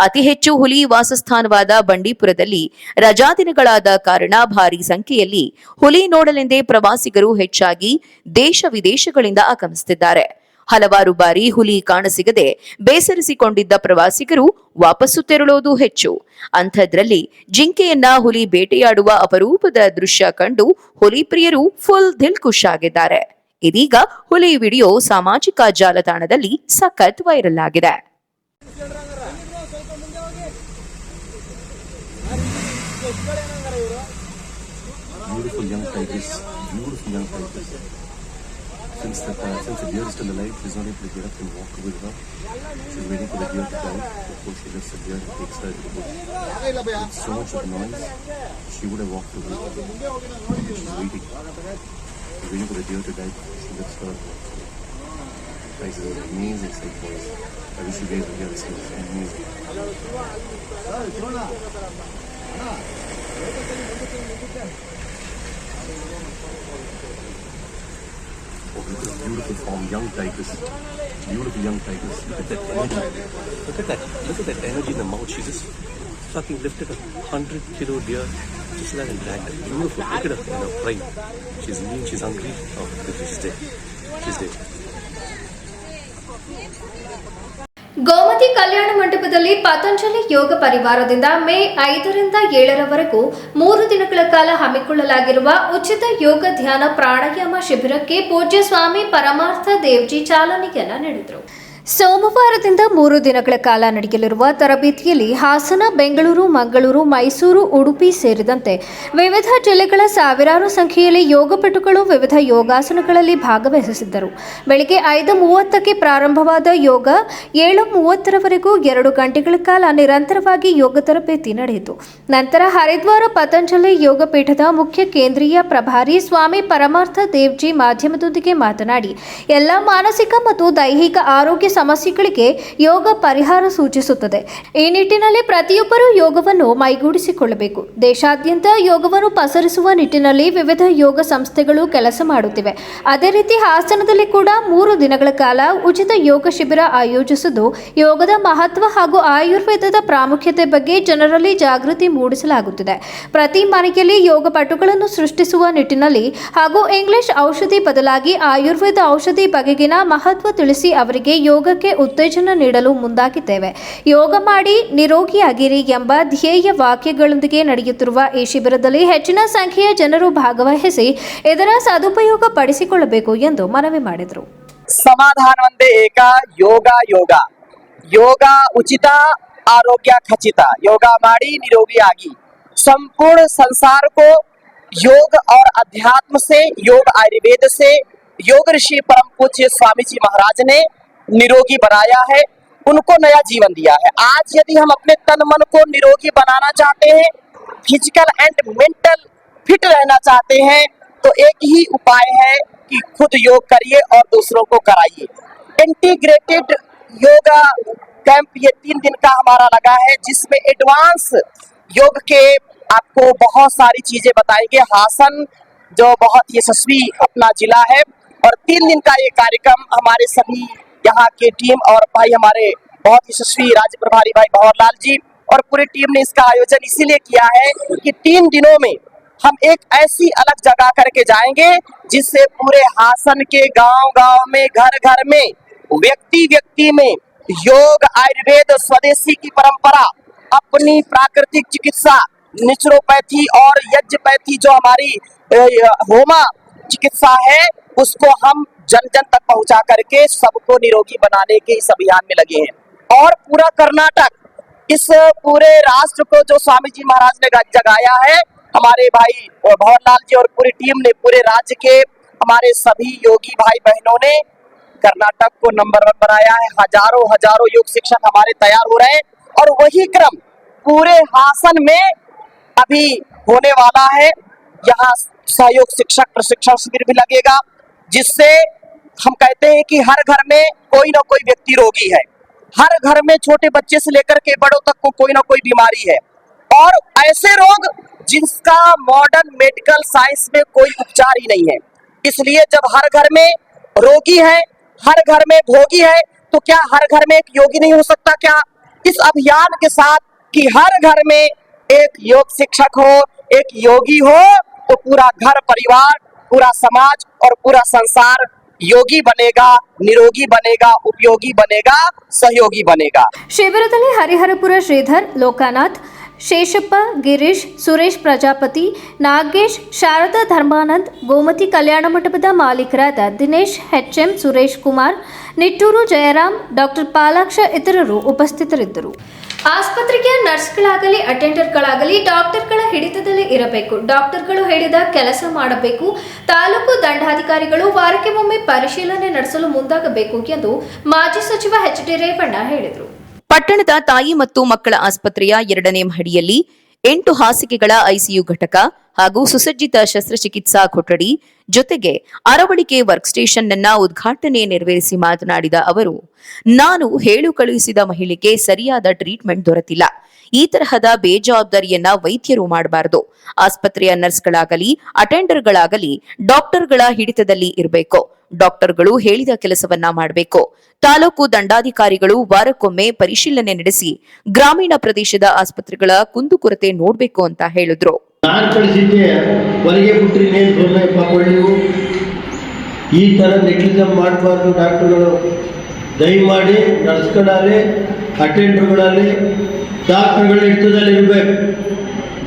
ಅತಿ ಹೆಚ್ಚು ಹುಲಿ ವಾಸಸ್ಥಾನವಾದ ಬಂಡೀಪುರದಲ್ಲಿ ರಜಾದಿನಗಳಾದ ಕಾರಣ ಭಾರೀ ಸಂಖ್ಯೆಯಲ್ಲಿ ಹುಲಿ ನೋಡಲೆಂದೇ ಪ್ರವಾಸಿಗರು ಹೆಚ್ಚಾಗಿ ದೇಶ ವಿದೇಶಗಳಿಂದ ಆಗಮಿಸುತ್ತಿದ್ದಾರೆ. ಹಲವಾರು ಬಾರಿ ಹುಲಿ ಕಾಣಸಿಗದೆ ಬೇಸರಿಸಿಕೊಂಡಿದ್ದ ಪ್ರವಾಸಿಗರು ವಾಪಸ್ಸು ತೆರಳೋದು ಹೆಚ್ಚು. ಅಂಥದ್ರಲ್ಲಿ ಜಿಂಕೆಯನ್ನ ಹುಲಿ ಬೇಟೆಯಾಡುವ ಅಪರೂಪದ ದೃಶ್ಯ ಕಂಡು ಹುಲಿ ಪ್ರಿಯರು ಫುಲ್ ದಿಲ್ ಖುಷ್ ಆಗಿದ್ದಾರೆ. ಇದೀಗ ಹುಲಿ ವಿಡಿಯೋ ಸಾಮಾಜಿಕ ಜಾಲತಾಣದಲ್ಲಿ ಸಖತ್ ವೈರಲ್ ಆಗಿದೆ. Beautiful young tigers. Since the deer is still alive, she's not able to get up and walk with her. She's waiting for the deer to die before she lets the deer and takes her to the bush. With so much of noise, she would have walked away. She's waiting. She's waiting for the deer to die. She lets her walk away. Guys, it's an amazing sight, boys. I wish you guys would hear this. It's amazing. Oh, look at this beautiful form, young tigers. Beautiful young tigers. Look at that energy. Look at that. Look at that energy in the mouth. She just fucking lifted a 100-kilo deer just like and dragged it. Beautiful. Look at her in her prime. She's lean. She's hungry. Oh, look, she's dead. She's dead. Gomti ಕಲ್ಯಾಣ ಮಂಟಪದಲ್ಲಿ ಪತಂಜಲಿ ಯೋಗ ಪರಿವಾರದಿಂದ ಮೇ 5ರಿಂದ 7ರವರೆಗೂ 3 ದಿನಗಳ ಕಾಲ ಹಮ್ಮಿಕೊಳ್ಳಲಾಗಿರುವ ಉಚಿತ ಯೋಗ ಧ್ಯಾನ ಪ್ರಾಣಾಯಾಮ ಶಿಬಿರಕ್ಕೆ ಪೂಜ್ಯ ಸ್ವಾಮಿ ಪರಮಾರ್ಥ ದೇವ್ಜಿ ಚಾಲನೆಯನ್ನ ನೀಡಿದರು. ಸೋಮವಾರದಿಂದ 3 ದಿನಗಳ ಕಾಲ ನಡೆಯಲಿರುವ ತರಬೇತಿಯಲ್ಲಿ ಹಾಸನ, ಬೆಂಗಳೂರು, ಮಂಗಳೂರು, ಮೈಸೂರು, ಉಡುಪಿ ಸೇರಿದಂತೆ ವಿವಿಧ ಜಿಲ್ಲೆಗಳ ಸಾವಿರಾರು ಸಂಖ್ಯೆಯಲ್ಲಿ ಯೋಗಪಟುಗಳು ವಿವಿಧ ಯೋಗಾಸನಗಳಲ್ಲಿ ಭಾಗವಹಿಸಿದ್ದರು. ಬೆಳಗ್ಗೆ 5:30ಕ್ಕೆ ಪ್ರಾರಂಭವಾದ ಯೋಗ 7:30ರವರೆಗೂ 2 ಗಂಟೆಗಳ ಕಾಲ ನಿರಂತರವಾಗಿ ಯೋಗ ತರಬೇತಿ ನಡೆಯಿತು. ನಂತರ ಹರಿದ್ವಾರ ಪತಂಜಲಿ ಯೋಗ ಪೀಠದ ಮುಖ್ಯ ಕೇಂದ್ರೀಯ ಪ್ರಭಾರಿ ಸ್ವಾಮಿ ಪರಮಾರ್ಥ ದೇವ್ಜಿ ಮಾಧ್ಯಮದೊಂದಿಗೆ ಮಾತನಾಡಿ, ಎಲ್ಲ ಮಾನಸಿಕ ಮತ್ತು ದೈಹಿಕ ಆರೋಗ್ಯ ಸಮಸ್ಯೆಗಳಿಗೆ ಯೋಗ ಪರಿಹಾರ ಸೂಚಿಸುತ್ತದೆ. ಈ ನಿಟ್ಟಿನಲ್ಲಿ ಪ್ರತಿಯೊಬ್ಬರೂ ಯೋಗವನ್ನು ಮೈಗೂಡಿಸಿಕೊಳ್ಳಬೇಕು. ದೇಶಾದ್ಯಂತ ಯೋಗವನ್ನು ಪಸರಿಸುವ ನಿಟ್ಟಿನಲ್ಲಿ ವಿವಿಧ ಯೋಗ ಸಂಸ್ಥೆಗಳು ಕೆಲಸ ಮಾಡುತ್ತಿವೆ. ಅದೇ ರೀತಿ ಹಾಸನದಲ್ಲಿ ಕೂಡ 3 ದಿನಗಳ ಕಾಲ ಉಚಿತ ಯೋಗ ಶಿಬಿರ ಆಯೋಜಿಸಿದ್ದು, ಯೋಗದ ಮಹತ್ವ ಹಾಗೂ ಆಯುರ್ವೇದದ ಪ್ರಾಮುಖ್ಯತೆ ಬಗ್ಗೆ ಜನರಲ್ಲಿ ಜಾಗೃತಿ ಮೂಡಿಸಲಾಗುತ್ತಿದೆ. ಪ್ರತಿ ಮನೆಯಲ್ಲಿ ಯೋಗ ಪಟುಗಳನ್ನು ಸೃಷ್ಟಿಸುವ ನಿಟ್ಟಿನಲ್ಲಿ ಹಾಗೂ ಇಂಗ್ಲಿಷ್ ಔಷಧಿ ಬದಲಾಗಿ ಆಯುರ್ವೇದ ಔಷಧಿ ಬಗೆಗಿನ ಮಹತ್ವ ತಿಳಿಸಿ ಅವರಿಗೆ ಯೋಗಕ್ಕೆ ಉತ್ತೇಜನ ನೀಡಲು ಮುಂದಾಗಿದ್ದೇವೆ. ಯೋಗ ಮಾಡಿ ನಿರೋಗಿಯಾಗಿರಿ ಎಂಬ ಧ್ಯೇಯ ವಾಕ್ಯಗಳೊಂದಿಗೆ ನಡೆಯುತ್ತಿರುವ ಈ ಶಿಬಿರದಲ್ಲಿ ಹೆಚ್ಚಿನ ಸಂಖ್ಯೆಯ ಜನರು ಭಾಗವಹಿಸಿ ಇದರ ಸದುಪಯೋಗ ಪಡಿಸಿಕೊಳ್ಳಬೇಕು ಎಂದು ಮನವಿ ಮಾಡಿದರು. ಸಮಾಧಾನವಂತೆ ಏಕ ಯೋಗ ಯೋಗ ಯೋಗ ಉಚಿತ ಆರೋಗ್ಯ ಖಚಿತ ಯೋಗ ಮಾಡಿ निरोगी आगी संपूर्ण संसार को योग और अध्यात्म से योग आयुर्वेद से योग ऋषि परम पूज्य स्वामी जी महाराज ने निरोगी बनाया है, उनको नया जीवन दिया है। आज यदि हम अपने तन मन को निरोगी बनाना चाहते हैं, फिजिकल एंड मेंटल फिट रहना चाहते हैं, तो एक ही उपाय है कि खुद योग करिए और दूसरों को कराइए। इंटीग्रेटेड योगा कैंप ये 3 दिन का हमारा लगा है, जिसमें एडवांस योग के आपको बहुत सारी चीजें बताएंगे। हासन जो बहुत यशस्वी अपना जिला है, और 3 दिन का ये कार्यक्रम हमारे सभी यहाँ की टीम और भाई हमारे बहुत यशस्वी राज्य प्रभारी भाई भंवरलाल जी और पूरी टीम ने इसका आयोजन इसीलिए किया है कि 3 दिनों में हम एक ऐसी अलग जगह करके जाएंगे जिससे पूरे हासन के गांव-गांव में, घर-घर में, व्यक्ति में योग, आयुर्वेद, स्वदेशी की परंपरा, अपनी प्राकृतिक चिकित्सा, नेचुरोपैथी और यज्ञपैथी जो हमारी होमा चिकित्सा है, उसको हम जन जन तक पहुंचा करके सबको निरोगी बनाने के इस अभियान में लगे हैं। और पूरा कर्नाटक, इस पूरे राष्ट्र को जो स्वामी जी महाराज ने जगाया है, हमारे भाई भंवरलाल जी और पूरी टीम ने, पूरे राज्य के हमारे सभी योगी भाई बहनों ने कर्नाटक को नंबर 1 बनाया है। हजारों योग शिक्षक हमारे तैयार हो रहे हैं, और वही क्रम पूरे हासन में अभी होने वाला है। यहाँ सहयोग शिक्षक प्रशिक्षण शिविर भी लगेगा, जिससे हम कहते हैं कि हर घर में कोई ना कोई व्यक्ति रोगी है, हर घर में छोटे बच्चे से लेकर के बड़ों तक को कोई ना कोई बीमारी है, और ऐसे रोग जिसका मॉडर्न मेडिकल साइंस में कोई उपचार ही नहीं है। इसलिए जब हर घर में रोगी है, हर घर में भोगी है, तो क्या हर घर में एक योगी नहीं हो सकता क्या? इस अभियान के साथ कि हर घर में एक योग शिक्षक हो, एक योगी हो, तो पूरा घर परिवार, पूरा समाज और पूरा संसार योगी बनेगा, निरोगी बनेगा, उपयोगी बनेगा, सहयोगी बनेगा। ಶಿಬಿರದಲ್ಲಿ ಹರಿಹರಪುರ ಶ್ರೀಧರ್, ಲೋಕಾನಾಥ್, ಶೇಷಪ್ಪ, ಗಿರೀಶ್, ಸುರೇಶ್ ಪ್ರಜಾಪತಿ, ನಾಗೇಶ್, ಶಾರದಾ ಧರ್ಮಾನಂದ್, ಗೋಮತಿ ಕಲ್ಯಾಣ ಮಂಟಪದ ಮಾಲೀಕರಾದ ದಿನೇಶ್, ಎಚ್ಎಂ, ಸುರೇಶ್ ಕುಮಾರ್, ನಿಟ್ಟೂರು ಜಯರಾಮ್, ಡಾಕ್ಟರ್ ಪಾಲಾಕ್ಷ ಇತರರು ಉಪಸ್ಥಿತರಿದ್ದರು. ಆಸ್ಪತ್ರೆಗೆ ನರ್ಸ್ಗಳಾಗಲಿ ಅಟೆಂಡರ್ಗಳಾಗಲಿ ಡಾಕ್ಟರ್ಗಳ ಹಿಡಿತದಲ್ಲಿ ಇರಬೇಕು. ಡಾಕ್ಟರ್ಗಳು ಹೇಳಿದ ಕೆಲಸ ಮಾಡಬೇಕು. ತಾಲೂಕು ದಂಡಾಧಿಕಾರಿಗಳು ವಾರಕ್ಕೆ ಒಮ್ಮೆ ಪರಿಶೀಲನೆ ನಡೆಸಲು ಮುಂದಾಗಬೇಕು ಎಂದು ಮಾಜಿ ಸಚಿವ ಎಚ್.ಡಿ. ರೇವಣ್ಣ ಹೇಳಿದರು. ಪಟ್ಟಣದ ತಾಯಿ ಮತ್ತು ಮಕ್ಕಳ ಆಸ್ಪತ್ರೆಯ 2ನೇ ಮಹಡಿಯಲ್ಲಿ 8 ಹಾಸಿಗೆಗಳ ಐಸಿಯು ಘಟಕ ಹಾಗೂ ಸುಸಜ್ಜಿತ ಶಸ್ತ್ರಚಿಕಿತ್ಸಾ ಕೊಠಡಿ ಜೊತೆಗೆ ಅರವಳಿಕೆ ವರ್ಕ್ ಸ್ಟೇಷನ್ ಅನ್ನ ಉದ್ಘಾಟನೆ ನೆರವೇರಿಸಿ ಮಾತನಾಡಿದ ಅವರು, ನಾನು ಹೇಳು ಕಳುಹಿಸಿದ ಮಹಿಳೆಗೆ ಸರಿಯಾದ ಟ್ರೀಟ್ಮೆಂಟ್ ದೊರೆತಿಲ್ಲ. ಈ ತರಹದ ಬೇಜವಾಬ್ದಾರಿಯನ್ನ ವೈದ್ಯರು ಮಾಡಬಾರದು. ಆಸ್ಪತ್ರೆಯ ನರ್ಸ್ಗಳಾಗಲಿ ಅಟೆಂಡರ್ಗಳಾಗಲಿ ಡಾಕ್ಟರ್ಗಳ ಹಿಡಿತದಲ್ಲಿ ಇರಬೇಕು. ಡಾಕ್ಟರ್ಗಳು ಹೇಳಿದ ಕೆಲಸವನ್ನ ಮಾಡಬೇಕು. ತಾಲೂಕು ದಂಡಾಧಿಕಾರಿಗಳು ವಾರಕ್ಕೊಮ್ಮೆ ಪರಿಶೀಲನೆ ನಡೆಸಿ ಗ್ರಾಮೀಣ ಪ್ರದೇಶದ ಆಸ್ಪತ್ರೆಗಳ ಕುಂದುಕೊರತೆ ನೋಡಬೇಕು ಅಂತ ಹೇಳಿದ್ರು. ನಾನು ಕಳಿಸಿದ್ದೆ ಹೊರಗೆ ಬಿಟ್ಟರೆ ಇನ್ನೇನು ತೊಂದರೆ ಪಾಕೊಳ್ಳಿವು. ಈ ಥರ ನೆಗ್ಲಿಜಮ್ ಮಾಡಬಾರ್ದು. ಡಾಕ್ಟರ್ಗಳು ದಯಮಾಡಿ ನರ್ಸ್ಗಳಾಗಲಿ ಅಟೆಂಡರ್ಗಳಲ್ಲಿ ಡಾಕ್ಟರ್ಗಳ ಹಿಡಿತದಲ್ಲಿ ಇರಬೇಕು.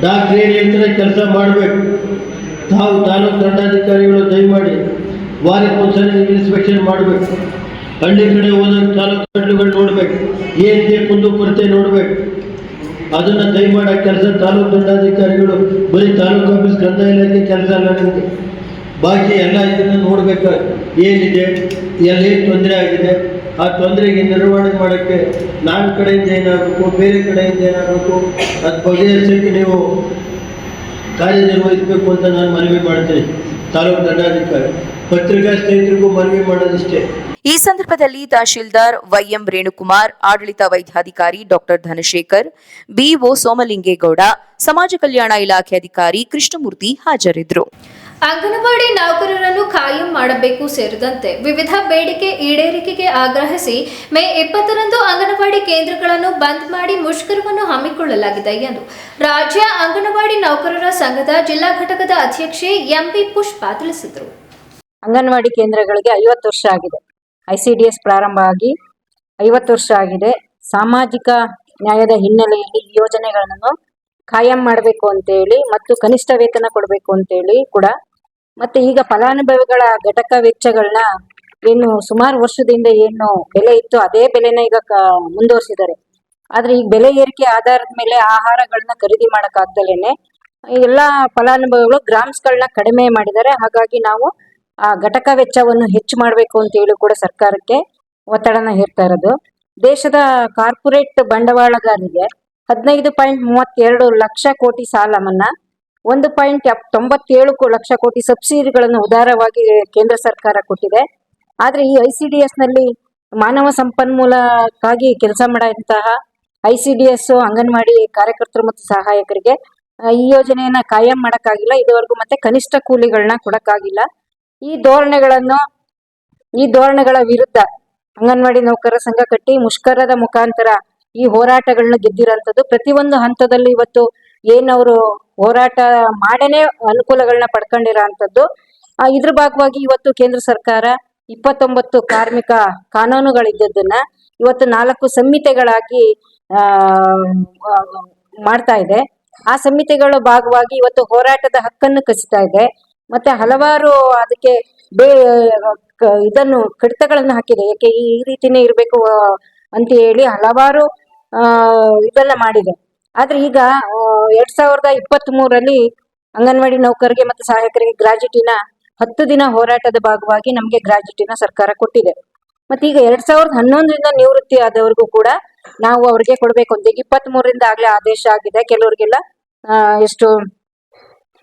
ಡಾಕ್ಟ್ರ್ ಏನು ಹೇಳ್ತಾರೆ ಕೆಲಸ ಮಾಡಬೇಕು. ತಾಲೂಕು ದಂಡಾಧಿಕಾರಿಗಳು ದಯಮಾಡಿ ವಾರಕ್ಕೊಂದ್ಸರಿ ಇನ್ಸ್ಪೆಕ್ಷನ್ ಮಾಡಬೇಕು. ಹಳ್ಳಿ ಕಡೆ ಹೋದಾಗ ತಾಲೂಕು ನೋಡಬೇಕು, ಏನಿದೆ ಕುಂದುಕೊರತೆ ನೋಡಬೇಕು. ಅದನ್ನು ದಯಮಾಡಿ ಕೆಲಸ ತಾಲೂಕು ದಂಡಾಧಿಕಾರಿಗಳು ಬರೀ ತಾಲೂಕು ಆಫೀಸ್ ಕಂದಾಯ ಇಲಾಖೆ ಕೆಲಸ ಅಲ್ಲ, ನಿಮಗೆ ಬಾಕಿ ಎಲ್ಲ ಇದನ್ನು ನೋಡಬೇಕು. ಏನಿದೆ, ಎಲ್ಲೇನು ತೊಂದರೆ ಆಗಿದೆ, ಆ ತೊಂದರೆಗೆ ನಿರ್ವಹಣೆ ಮಾಡೋಕ್ಕೆ ನನ್ನ ಕಡೆಯಿಂದ ಏನಾಗಬೇಕು, ಬೇರೆ ಕಡೆಯಿಂದ ಏನಾಗಬೇಕು, ಅದು ಬಗೆಹರಿಸೋಕ್ಕೆ ನೀವು ಕಾರ್ಯನಿರ್ವಹಿಸಬೇಕು ಅಂತ ನಾನು ಮನವಿ ಮಾಡ್ತೀನಿ. ತಾಲೂಕು ದಂಡಾಧಿಕಾರಿ ಪತ್ರಿಕಾ ಸ್ನೇಹಿತರಿಗೂ ಮನವಿ ಮಾಡೋದಿಷ್ಟೇ. ಈ ಸಂದರ್ಭದಲ್ಲಿ ತಹಶೀಲ್ದಾರ್ ವೈಎಂ ರೇಣುಕುಮಾರ್, ಆಡಳಿತ ವೈದ್ಯಾಧಿಕಾರಿ ಡಾಕ್ಟರ್ ಧನಶೇಖರ್, ಬಿಒ ಸೋಮಲಿಂಗೇಗೌಡ, ಸಮಾಜ ಕಲ್ಯಾಣ ಇಲಾಖೆ ಅಧಿಕಾರಿ ಕೃಷ್ಣಮೂರ್ತಿ ಹಾಜರಿದ್ದರು. ಅಂಗನವಾಡಿ ನೌಕರರನ್ನು ಕಾಯಂ ಮಾಡಬೇಕು ಸೇರಿದಂತೆ ವಿವಿಧ ಬೇಡಿಕೆ ಈಡೇರಿಕೆಗೆ ಆಗ್ರಹಿಸಿ ಮೇ 20ರಂದು ಅಂಗನವಾಡಿ ಕೇಂದ್ರಗಳನ್ನು ಬಂದ್ ಮಾಡಿ ಮುಷ್ಕರವನ್ನು ಹಮ್ಮಿಕೊಳ್ಳಲಾಗಿದೆ ಎಂದು ರಾಜ್ಯ ಅಂಗನವಾಡಿ ನೌಕರರ ಸಂಘದ ಜಿಲ್ಲಾ ಘಟಕದ ಅಧ್ಯಕ್ಷೆ ಎಂಪಿ ಪುಷ್ಪಾ ತಿಳಿಸಿದರು. ಅಂಗನವಾಡಿ ಕೇಂದ್ರಗಳಿಗೆ 50 ವರ್ಷ ಆಗಿದೆ. ICDS ಪ್ರಾರಂಭ ಆಗಿ 50 ವರ್ಷ ಆಗಿದೆ. ಸಾಮಾಜಿಕ ನ್ಯಾಯದ ಹಿನ್ನೆಲೆಯಲ್ಲಿ ಈ ಯೋಜನೆಗಳನ್ನು ಕಾಯಂ ಮಾಡಬೇಕು ಅಂತೇಳಿ ಮತ್ತು ಕನಿಷ್ಠ ವೇತನ ಕೊಡಬೇಕು ಅಂತೇಳಿ ಕೂಡ, ಮತ್ತೆ ಈಗ ಫಲಾನುಭವಿಗಳ ಘಟಕ ವೆಚ್ಚಗಳನ್ನ ಏನು ಸುಮಾರು ವರ್ಷದಿಂದ ಏನು ಬೆಲೆ ಇತ್ತು ಅದೇ ಬೆಲೆನ ಈಗ ಮುಂದುವರಿಸಿದ್ದಾರೆ. ಆದ್ರೆ ಈಗ ಬೆಲೆ ಏರಿಕೆ ಆಧಾರದ ಮೇಲೆ ಆಹಾರಗಳನ್ನ ಖರೀದಿ ಮಾಡಕ್ಕಾಗ್ದಲೇನೆ ಎಲ್ಲ ಫಲಾನುಭವಿಗಳು ಗ್ರಾಮ್ಸ್ಗಳನ್ನ ಕಡಿಮೆ ಮಾಡಿದ್ದಾರೆ. ಹಾಗಾಗಿ ನಾವು ಆ ಘಟಕ ವೆಚ್ಚವನ್ನು ಹೆಚ್ಚು ಮಾಡಬೇಕು ಅಂತ ಹೇಳಿ ಕೂಡ ಸರ್ಕಾರಕ್ಕೆ ಒತ್ತಡನ ಹೇರ್ತಾ ಇರೋದು. ದೇಶದ ಕಾರ್ಪೊರೇಟ್ ಬಂಡವಾಳಗಾರರಿಗೆ 15.32 ಲಕ್ಷ ಕೋಟಿ ಸಾಲ ಮನ್ನಾ, 1.97 ಲಕ್ಷ ಕೋಟಿ ಸಬ್ಸಿಡಿಗಳನ್ನು ಉದಾರವಾಗಿ ಕೇಂದ್ರ ಸರ್ಕಾರ ಕೊಟ್ಟಿದೆ. ಆದ್ರೆ ಈ ICDS ನಲ್ಲಿ ಮಾನವ ಸಂಪನ್ಮೂಲಕ್ಕಾಗಿ ಕೆಲಸ ಮಾಡುವಂತಹ ICDS ಅಂಗನವಾಡಿ ಕಾರ್ಯಕರ್ತರು ಮತ್ತು ಸಹಾಯಕರಿಗೆ ಈ ಯೋಜನೆಯನ್ನ ಕಾಯಂ ಮಾಡಕ್ಕಾಗಿಲ್ಲ ಇದುವರೆಗೂ, ಮತ್ತೆ ಕನಿಷ್ಠ ಕೂಲಿಗಳನ್ನ ಕೊಡಕ್ಕಾಗಿಲ್ಲ. ಈ ಧೋರಣೆಗಳ ವಿರುದ್ಧ ಅಂಗನವಾಡಿ ನೌಕರರ ಸಂಘ ಕಟ್ಟಿ ಮುಷ್ಕರದ ಮುಖಾಂತರ ಈ ಹೋರಾಟಗಳನ್ನ ಗೆದ್ದಿರೋಂಥದ್ದು. ಪ್ರತಿಯೊಂದು ಹಂತದಲ್ಲಿ ಇವತ್ತು ಏನವರು ಹೋರಾಟ ಮಾಡೇನೆ ಅನುಕೂಲಗಳನ್ನ ಪಡ್ಕೊಂಡಿರೋ ಅಂಥದ್ದು. ಇದ್ರ ಭಾಗವಾಗಿ ಇವತ್ತು ಕೇಂದ್ರ ಸರ್ಕಾರ 29 ಕಾರ್ಮಿಕ ಕಾನೂನುಗಳಿದ್ದದನ್ನ ಇವತ್ತು 4 ಸಂಹಿತೆಗಳಾಗಿ ಮಾಡ್ತಾ ಇದೆ. ಆ ಸಂಹಿತೆಗಳ ಭಾಗವಾಗಿ ಇವತ್ತು ಹೋರಾಟದ ಹಕ್ಕನ್ನು ಕಸಿತಾ ಇದೆ. ಮತ್ತೆ ಹಲವಾರು ಅದಕ್ಕೆ ಇದನ್ನು ಕಡಿತಗಳನ್ನು ಹಾಕಿದೆ. ಯಾಕೆ ಈ ರೀತಿನೇ ಇರಬೇಕು ಅಂತ ಹೇಳಿ ಹಲವಾರು ಇದನ್ನ ಮಾಡಿದೆ. ಆದ್ರೆ ಈಗ 2023 ಅಂಗನವಾಡಿ ನೌಕರರಿಗೆ ಮತ್ತು ಸಹಾಯಕರಿಗೆ ಗ್ರಾಜ್ಯುಟಿನ 10 ದಿನ ಹೋರಾಟದ ಭಾಗವಾಗಿ ನಮಗೆ ಗ್ರಾಜ್ಯುಟಿನ ಸರ್ಕಾರ ಕೊಟ್ಟಿದೆ. ಮತ್ತೆ ಈಗ 2011 ನಿವೃತ್ತಿ ಆದವರಿಗೂ ಕೂಡ ನಾವು ಅವ್ರಿಗೆ ಕೊಡ್ಬೇಕು ಅಂತ 23 ಆಗ್ಲೇ ಆದೇಶ ಆಗಿದೆ. ಕೆಲವರಿಗೆಲ್ಲ ಎಷ್ಟು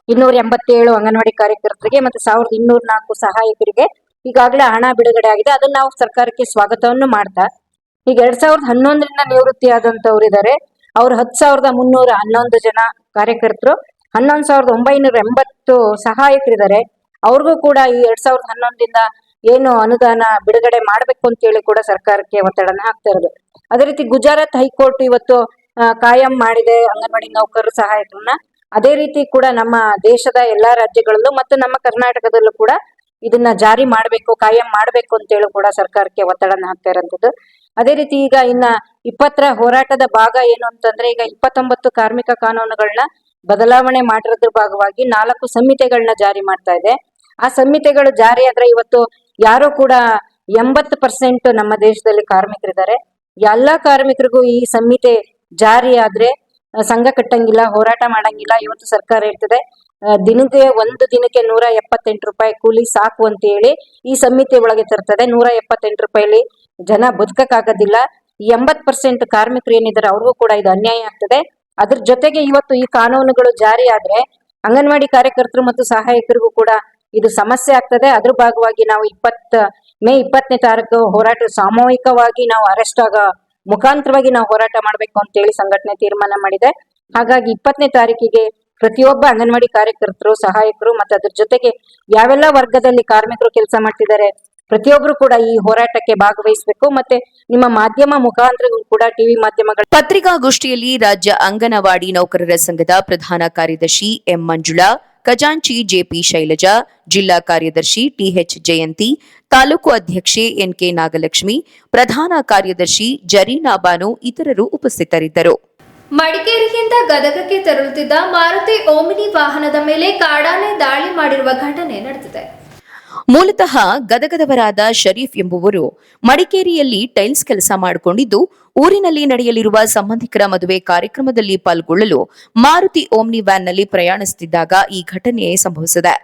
287 ಅಂಗನವಾಡಿ ಕಾರ್ಯಕರ್ತರಿಗೆ ಮತ್ತೆ 1204 ಸಹಾಯಕರಿಗೆ ಈಗಾಗಲೇ ಹಣ ಬಿಡುಗಡೆ ಆಗಿದೆ. ಅದನ್ನ ನಾವು ಸರ್ಕಾರಕ್ಕೆ ಸ್ವಾಗತವನ್ನು ಮಾಡ್ತಾ, ಈಗ 2011 ನಿವೃತ್ತಿ ಆದಂತವ್ರು ಇದ್ದಾರೆ. ಅವ್ರು 10,311 ಜನ ಕಾರ್ಯಕರ್ತರು, 11,980 ಸಹಾಯಕರಿದ್ದಾರೆ. ಅವ್ರಿಗೂ ಕೂಡ ಈ 2011 ಏನು ಅನುದಾನ ಬಿಡುಗಡೆ ಮಾಡ್ಬೇಕು ಅಂತ ಹೇಳಿ ಕೂಡ ಸರ್ಕಾರಕ್ಕೆ ಒತ್ತಡನ ಹಾಕ್ತಾ ಇರೋದು. ಅದೇ ರೀತಿ ಗುಜರಾತ್ ಹೈಕೋರ್ಟ್ ಇವತ್ತು ಕಾಯಂ ಮಾಡಿದೆ ಅಂಗನವಾಡಿ ನೌಕರರು ಸಹಾಯಕರನ್ನ. ಅದೇ ರೀತಿ ಕೂಡ ನಮ್ಮ ದೇಶದ ಎಲ್ಲಾ ರಾಜ್ಯಗಳಲ್ಲೂ ಮತ್ತು ನಮ್ಮ ಕರ್ನಾಟಕದಲ್ಲೂ ಕೂಡ ಇದನ್ನ ಜಾರಿ ಮಾಡ್ಬೇಕು, ಕಾಯಂ ಮಾಡ್ಬೇಕು ಅಂತ ಹೇಳಿ ಕೂಡ ಸರ್ಕಾರಕ್ಕೆ ಒತ್ತಡನ ಹಾಕ್ತಾ ಇರೋಂಥದ್ದು. ಅದೇ ರೀತಿ ಈಗ ಇನ್ನ 20ರ ಹೋರಾಟದ ಭಾಗ ಏನು ಅಂತಂದ್ರೆ, ಈಗ 29 ಕಾರ್ಮಿಕ ಕಾನೂನುಗಳನ್ನ ಬದಲಾವಣೆ ಮಾಡಿರೋದ್ರ ಭಾಗವಾಗಿ 4 ಸಂಹಿತೆಗಳನ್ನ ಜಾರಿ ಮಾಡ್ತಾ ಇದೆ. ಆ ಸಂಹಿತೆಗಳು ಜಾರಿ ಆದ್ರೆ ಇವತ್ತು ಯಾರು ಕೂಡ 80% ನಮ್ಮ ದೇಶದಲ್ಲಿ ಕಾರ್ಮಿಕರಿದ್ದಾರೆ. ಎಲ್ಲಾ ಕಾರ್ಮಿಕರಿಗೂ ಈ ಸಂಹಿತೆ ಜಾರಿ ಆದ್ರೆ ಸಂಘ ಕಟ್ಟಂಗಿಲ್ಲ, ಹೋರಾಟ ಮಾಡಂಗಿಲ್ಲ. ಇವತ್ತು ಸರ್ಕಾರ ಇರ್ತದೆ ಒಂದು ದಿನಕ್ಕೆ 178 ರೂಪಾಯಿ ಕೂಲಿ ಸಾಕು ಅಂತ ಹೇಳಿ ಈ ಸಂಹಿತೆ ಒಳಗೆ ತರ್ತದೆ. 178 ರೂಪಾಯಿಲಿ ಜನ ಬದುಕಕ್ಕಾಗೋದಿಲ್ಲ. 80% ಕಾರ್ಮಿಕರು ಏನಿದ್ದಾರೆ ಅವ್ರಿಗೂ ಕೂಡ ಇದು ಅನ್ಯಾಯ ಆಗ್ತದೆ. ಅದ್ರ ಜೊತೆಗೆ ಇವತ್ತು ಈ ಕಾನೂನುಗಳು ಜಾರಿ ಆದ್ರೆ ಅಂಗನವಾಡಿ ಕಾರ್ಯಕರ್ತರು ಮತ್ತು ಸಹಾಯಕರಿಗೂ ಕೂಡ ಇದು ಸಮಸ್ಯೆ ಆಗ್ತದೆ. ಅದ್ರ ಭಾಗವಾಗಿ ನಾವು ಮೇ 20ನೇ ತಾರೀಕು ಹೋರಾಟ ಸಾಮೂಹಿಕವಾಗಿ ನಾವು ಅರೆಸ್ಟ್ ಆಗೋ ಮುಖಾಂತರವಾಗಿ ನಾವು ಹೋರಾಟ ಮಾಡ್ಬೇಕು ಅಂತ ಹೇಳಿ ಸಂಘಟನೆ ತೀರ್ಮಾನ ಮಾಡಿದೆ. ಹಾಗಾಗಿ 20ನೇ ತಾರೀಕಿಗೆ ಪ್ರತಿಯೊಬ್ಬ ಅಂಗನವಾಡಿ ಕಾರ್ಯಕರ್ತರು, ಸಹಾಯಕರು ಮತ್ತು ಅದ್ರ ಜೊತೆಗೆ ಯಾವೆಲ್ಲ ವರ್ಗದಲ್ಲಿ ಕಾರ್ಮಿಕರು ಕೆಲಸ ಮಾಡ್ತಿದ್ದಾರೆ ಪ್ರತಿಯೊಬ್ರು ಕೂಡ ಈ ಹೋರಾಟಕ್ಕೆ ಭಾಗವಹಿಸಬೇಕು. ಮತ್ತೆ ನಿಮ್ಮ ಮಾಧ್ಯಮ ಮುಖಾಂತರ ಕೂಡ ಟಿವಿ ಮಾಧ್ಯಮಗಳ ಪತ್ರಿಕಾಗೋಷ್ಠಿಯಲ್ಲಿ ರಾಜ್ಯ ಅಂಗನವಾಡಿ ನೌಕರರ ಸಂಘದ ಪ್ರಧಾನ ಕಾರ್ಯದರ್ಶಿ ಎಂ ಮಂಜುಳಾ, ಖಜಾಂಚಿ ಜೆಪಿ ಶೈಲಜಾ, ಜಿಲ್ಲಾ ಕಾರ್ಯದರ್ಶಿ ಟಿಎಚ್ ಜಯಂತಿ, ತಾಲೂಕು ಅಧ್ಯಕ್ಷೆ ಎನ್ಕೆ ನಾಗಲಕ್ಷ್ಮಿ, ಪ್ರಧಾನ ಕಾರ್ಯದರ್ಶಿ ಜರೀನಾ ಬಾನು ಇತರರು ಉಪಸ್ಥಿತರಿದ್ದರು. ಮಡಿಕೇರಿಯಿಂದ ಗದಗಕ್ಕೆ ತೆರಳುತ್ತಿದ್ದ ಮಾರುತಿ ಓಮಿನಿ ವಾಹನದ ಮೇಲೆ ಕಾಡಾನೆ ದಾಳಿ ಮಾಡಿರುವ ಘಟನೆ ನಡೆದಿದೆ. ಮೂಲತಃ ಗದಗದವರಾದ ಶರೀಫ್ ಎಂಬುವರು ಮಡಿಕೇರಿಯಲ್ಲಿ ಟೈಲ್ಸ್ ಕೆಲಸ ಮಾಡಿಕೊಂಡಿದ್ದು, ಊರಿನಲ್ಲಿ ನಡೆಯಲಿರುವ ಸಂಬಂಧಿಕರ ಮದುವೆ ಕಾರ್ಯಕ್ರಮದಲ್ಲಿ ಪಾಲ್ಗೊಳ್ಳಲು ಮಾರುತಿ ಓಮ್ನಿ ವ್ಯಾನ್ನಲ್ಲಿ ಪ್ರಯಾಣಿಸುತ್ತಿದ್ದಾಗ ಈ ಘಟನೆ ಸಂಭವಿಸಿದೆ.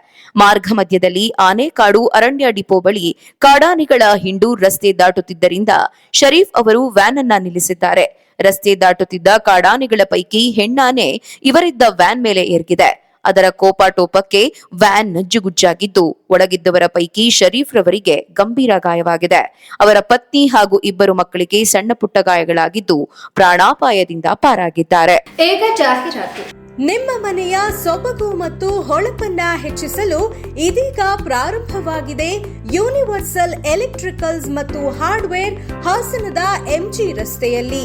ಮಾರ್ಗ ಮಧ್ಯದಲ್ಲಿ ಆನೆಕಾಡು ಅರಣ್ಯ ಡಿಪೋ ಬಳಿ ಕಾಡಾನೆಗಳ ಹಿಂಡು ರಸ್ತೆ ದಾಟುತ್ತಿದ್ದರಿಂದ ಶರೀಫ್ ಅವರು ವ್ಯಾನ್ ಅನ್ನ ನಿಲ್ಲಿಸಿದ್ದಾರೆ. ರಸ್ತೆ ದಾಟುತ್ತಿದ್ದ ಕಾಡಾನೆಗಳ ಪೈಕಿ ಹೆಣ್ಣಾನೆ ಇವರಿದ್ದ ವ್ಯಾನ್ ಮೇಲೆ ಎರಗಿದೆ. ಅದರ ಕೋಪಾಟೋಪಕ್ಕೆ ವ್ಯಾನ್ ನಜ್ಜುಗುಜ್ಜಾಗಿದ್ದು, ಒಳಗಿದ್ದವರ ಪೈಕಿ ಶರೀಫ್ ರವರಿಗೆ ಗಂಭೀರ ಗಾಯವಾಗಿದೆ. ಅವರ ಪತ್ನಿ ಹಾಗೂ 2 ಮಕ್ಕಳಿಗೆ ಸಣ್ಣ ಪುಟ್ಟ ಗಾಯಗಳಾಗಿದ್ದು ಪ್ರಾಣಾಪಾಯದಿಂದ ಪಾರಾಗಿದ್ದಾರೆ. ಈಗ ಜಾಹೀರಾತು. ನಿಮ್ಮ ಮನೆಯ ಸೊಬಗು ಮತ್ತು ಹೊಳಪನ್ನ ಹೆಚ್ಚಿಸಲು ಇದೀಗ ಪ್ರಾರಂಭವಾಗಿದೆ ಯೂನಿವರ್ಸಲ್ ಎಲೆಕ್ಟ್ರಿಕಲ್ಸ್ ಮತ್ತು ಹಾರ್ಡ್ವೇರ್, ಹಾಸನದ ಎಂಜಿ ರಸ್ತೆಯಲ್ಲಿ.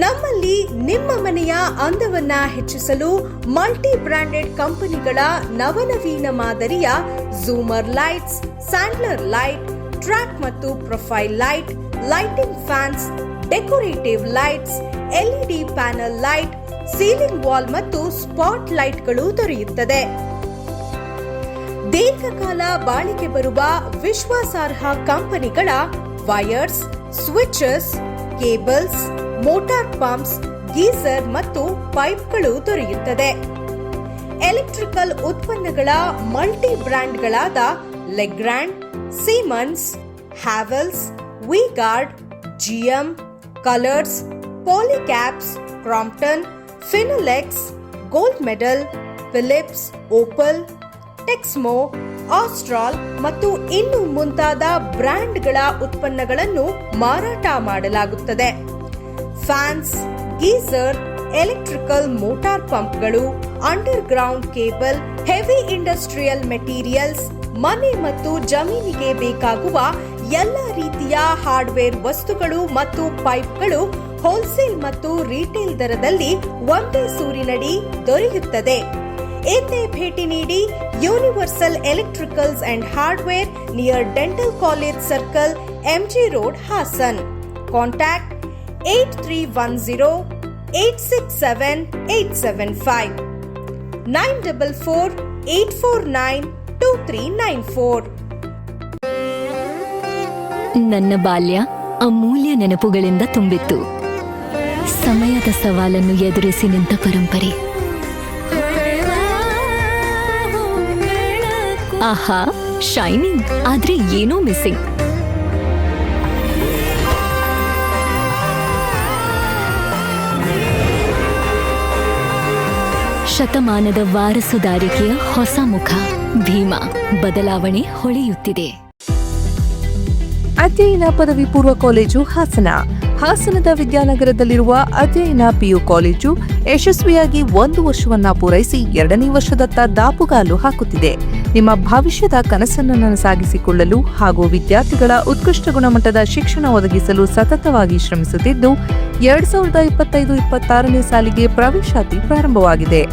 ನಮ್ಮಲ್ಲಿ ನಿಮ್ಮ ಮನೆಯ ಅಂದವನ್ನ ಹೆಚ್ಚಿಸಲು ಮಲ್ಟಿ ಬ್ರಾಂಡೆಡ್ ಕಂಪನಿಗಳ ನವನವೀನ ಮಾದರಿಯ ಝೂಮರ್ ಲೈಟ್ಸ್, ಸ್ಯಾಂಡ್ಲರ್ ಲೈಟ್, ಟ್ರ್ಯಾಕ್ ಮತ್ತು profile light, lighting fans, decorative lights, LED panel light, ceiling wall ಮತ್ತು ಸ್ಪಾಟ್ ಲೈಟ್ಗಳು ದೊರೆಯುತ್ತದೆ. ದೀರ್ಘಕಾಲ ಬಾಳಿಕೆ ಬರುವ ವಿಶ್ವಾಸಾರ್ಹ ಕಂಪನಿಗಳ wires, switches, cables, motor pumps, geyser ಮತ್ತು ಪೈಪ್ಗಳು ದೊರೆಯುತ್ತದೆ. ಎಲೆಕ್ಟ್ರಿಕಲ್ ಉತ್ಪನ್ನಗಳ ಮಲ್ಟಿ ಬ್ರ್ಯಾಂಡ್ಗಳಾದ Legrand, Siemens, Havells, V-Guard, GM, colours, Polycab, Crompton, Finolex, Gold Medal, Philips, Opal, Texmo, Astral ಮತ್ತು ಇನ್ನು ಮುಂತಾದ ಬ್ರ್ಯಾಂಡ್ಗಳ ಉತ್ಪನ್ನಗಳನ್ನು ಮಾರಾಟ ಮಾಡಲಾಗುತ್ತದೆ. ಫ್ಯಾನ್ಸ್, ಗೀಸರ್, ಎಲೆಕ್ಟ್ರಿಕಲ್ ಮೋಟಾರ್ ಪಂಪ್ಗಳು, under ground cable, heavy industrial materials, ಮನೆ ಮತ್ತು ಜಮೀನಿಗೆ ಬೇಕಾಗುವ ಎಲ್ಲ ರೀತಿಯ ಹಾರ್ಡ್ವೇರ್ ವಸ್ತುಗಳು ಮತ್ತು ಪೈಪ್ಗಳು ಹೋಲ್ಸೇಲ್ ಮತ್ತು ರಿಟೇಲ್ ದರದಲ್ಲಿ ಒಂದೇ ಸೂರಿನಡಿ ದೊರೆಯುತ್ತದೆ. ಎಂದೇ ಭೇಟಿ ನೀಡಿ universal electricals and hardware near dental college circle, MG road, Hassan. Contact 8310-867-875 944-849-2394. ನನ್ನ ಬಾಲ್ಯ ಅಮೂಲ್ಯ ನೆನಪುಗಳಿಂದ ತುಂಬಿತ್ತು. ಸಮಯದ ಸವಾಲನ್ನು ಎದುರಿಸಿ ನಿಂತ ಪರಂಪರೆ. ಆಹಾ, ಶೈನಿಂಗ್, ಆದ್ರೆ ಏನೋ ಮಿಸ್ಸಿಂಗ್. ಶತಮಾನದ ವಾರಸುದಾರಿಕೆಯ ಹೊಸ ಮುಖ ಭೀಮಾ. ಬದಲಾವಣೆ ಹೊಳೆಯುತ್ತಿದೆ. ಅಧ್ಯಯನ ಪದವಿ ಪೂರ್ವ ಕಾಲೇಜು ಹಾಸನ. ಹಾಸನದ ವಿದ್ಯಾನಗರದಲ್ಲಿರುವ ಅಧ್ಯಯನ ಪಿಯು ಕಾಲೇಜು ಯಶಸ್ವಿಯಾಗಿ 1 ವರ್ಷವನ್ನ ಪೂರೈಸಿ 2ನೇ ವರ್ಷದತ್ತ ದಾಪುಗಾಲು ಹಾಕುತ್ತಿದೆ. ನಿಮ್ಮ ಭವಿಷ್ಯದ ಕನಸನ್ನು ನನಸಾಗಿಸಿಕೊಳ್ಳಲು ಹಾಗೂ ವಿದ್ಯಾರ್ಥಿಗಳ ಉತ್ಕೃಷ್ಟ ಗುಣಮಟ್ಟದ ಶಿಕ್ಷಣ ಒದಗಿಸಲು ಸತತವಾಗಿ ಶ್ರಮಿಸುತ್ತಿದ್ದು 2025-26ನೇ ಸಾಲಿಗೆ ಪ್ರವೇಶಾತಿ ಪ್ರಾರಂಭವಾಗಿದೆ.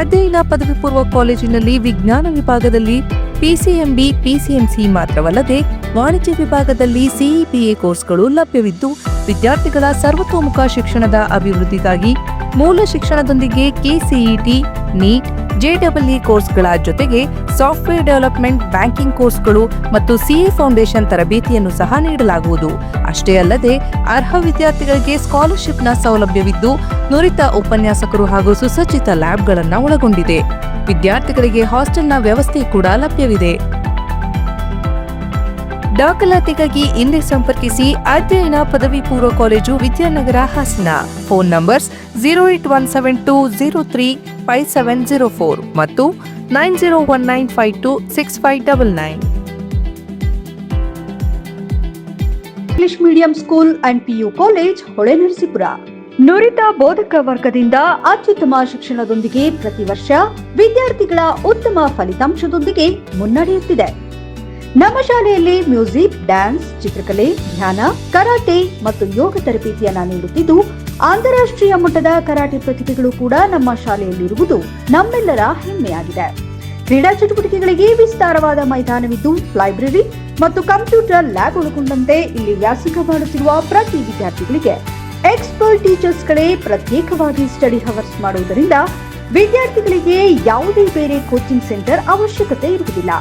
ಅಧ್ಯಯನ ಪದವಿ ಪೂರ್ವ ಕಾಲೇಜಿನಲ್ಲಿ ವಿಜ್ಞಾನ ವಿಭಾಗದಲ್ಲಿ ಪಿಸಿಎಂಬಿ, ಪಿಸಿಎಂಸಿ ಮಾತ್ರವಲ್ಲದೆ ವಾಣಿಜ್ಯ ವಿಭಾಗದಲ್ಲಿ ಸಿಇಪಿಎ ಕೋರ್ಸ್ಗಳು ಲಭ್ಯವಿದ್ದು, ವಿದ್ಯಾರ್ಥಿಗಳ ಸರ್ವತೋಮುಖ ಶಿಕ್ಷಣದ ಅಭಿವೃದ್ಧಿಗಾಗಿ ಮೂಲ ಶಿಕ್ಷಣದೊಂದಿಗೆ ಕೆಸಿಇಟಿ, ನೀಟ್, ಜೆಡಬ್ಲ್ಇ ಕೋರ್ಸ್ಗಳ ಜೊತೆಗೆ ಸಾಫ್ಟ್ವೇರ್ ಡೆವಲಪ್ಮೆಂಟ್, ಬ್ಯಾಂಕಿಂಗ್ ಕೋರ್ಸ್ಗಳು ಮತ್ತು ಸಿಎ ಫೌಂಡೇಶನ್ ತರಬೇತಿಯನ್ನು ಸಹ ನೀಡಲಾಗುವುದು. ಅಷ್ಟೇ ಅಲ್ಲದೆ ಅರ್ಹ ವಿದ್ಯಾರ್ಥಿಗಳಿಗೆ ಸ್ಕಾಲರ್ಶಿಪ್ನ ಸೌಲಭ್ಯವಿದ್ದು, ನುರಿತ ಉಪನ್ಯಾಸಕರು ಹಾಗೂ ಸುಸಜ್ಜಿತ ಲ್ಯಾಬ್ಗಳನ್ನು ಒಳಗೊಂಡಿದೆ. ವಿದ್ಯಾರ್ಥಿಗಳಿಗೆ ಹಾಸ್ಟೆಲ್ನ ವ್ಯವಸ್ಥೆ ಕೂಡ ಲಭ್ಯವಿದೆ. ದಾಖಲಾತಿಗಾಗಿ ಹಿಂದೆ ಸಂಪರ್ಕಿಸಿ ಅಧ್ಯಯನ ಪದವಿ ಪೂರ್ವ college, Vidyanagar, Hassan. Phone numbers 08172035704 ಮತ್ತು 9019526599. English medium school and PU college, Holenarasipur. ನುರಿತ ಬೋಧಕ ವರ್ಗದಿಂದ ಅತ್ಯುತ್ತಮ ಶಿಕ್ಷಣದೊಂದಿಗೆ ಪ್ರತಿ ವರ್ಷ ವಿದ್ಯಾರ್ಥಿಗಳ ಉತ್ತಮ ಫಲಿತಾಂಶದೊಂದಿಗೆ ಮುನ್ನಡೆಯುತ್ತಿದೆ. ನಮ್ಮ ಶಾಲೆಯಲ್ಲಿ ಮ್ಯೂಸಿಕ್, ಡ್ಯಾನ್ಸ್, ಚಿತ್ರಕಲೆ, ಧ್ಯಾನ, ಕರಾಟೆ ಮತ್ತು ಯೋಗ ತರಬೇತಿಯನ್ನ ನೀಡುತ್ತಿದ್ದು, ಅಂತಾರಾಷ್ಟ್ರೀಯ ಮಟ್ಟದ ಕರಾಟೆ ಪ್ರತಿಭೆಗಳು ಕೂಡ ನಮ್ಮ ಶಾಲೆಯಲ್ಲಿರುವುದು ನಮ್ಮೆಲ್ಲರ ಹೆಮ್ಮೆಯಾಗಿದೆ. ಕ್ರೀಡಾ ಚಟುವಟಿಕೆಗಳಿಗೆ ವಿಸ್ತಾರವಾದ ಮೈದಾನವಿದ್ದು, ಲೈಬ್ರರಿ ಮತ್ತು ಕಂಪ್ಯೂಟರ್ ಲ್ಯಾಬ್ ಒಳಗೊಂಡಂತೆ ಇಲ್ಲಿ ವ್ಯಾಸಂಗ ಮಾಡುತ್ತಿರುವ ಪ್ರತಿ ವಿದ್ಯಾರ್ಥಿಗಳಿಗೆ ಎಕ್ಸ್ಪರ್ಟ್ ಟೀಚರ್ಸ್ಗಳೇ ಪ್ರತ್ಯೇಕವಾಗಿ ಸ್ಟಡಿ ಹವರ್ಸ್ ಮಾಡುವುದರಿಂದ ವಿದ್ಯಾರ್ಥಿಗಳಿಗೆ ಯಾವುದೇ ಬೇರೆ ಕೋಚಿಂಗ್ ಸೆಂಟರ್ ಅವಶ್ಯಕತೆ ಇರುವುದಿಲ್ಲ.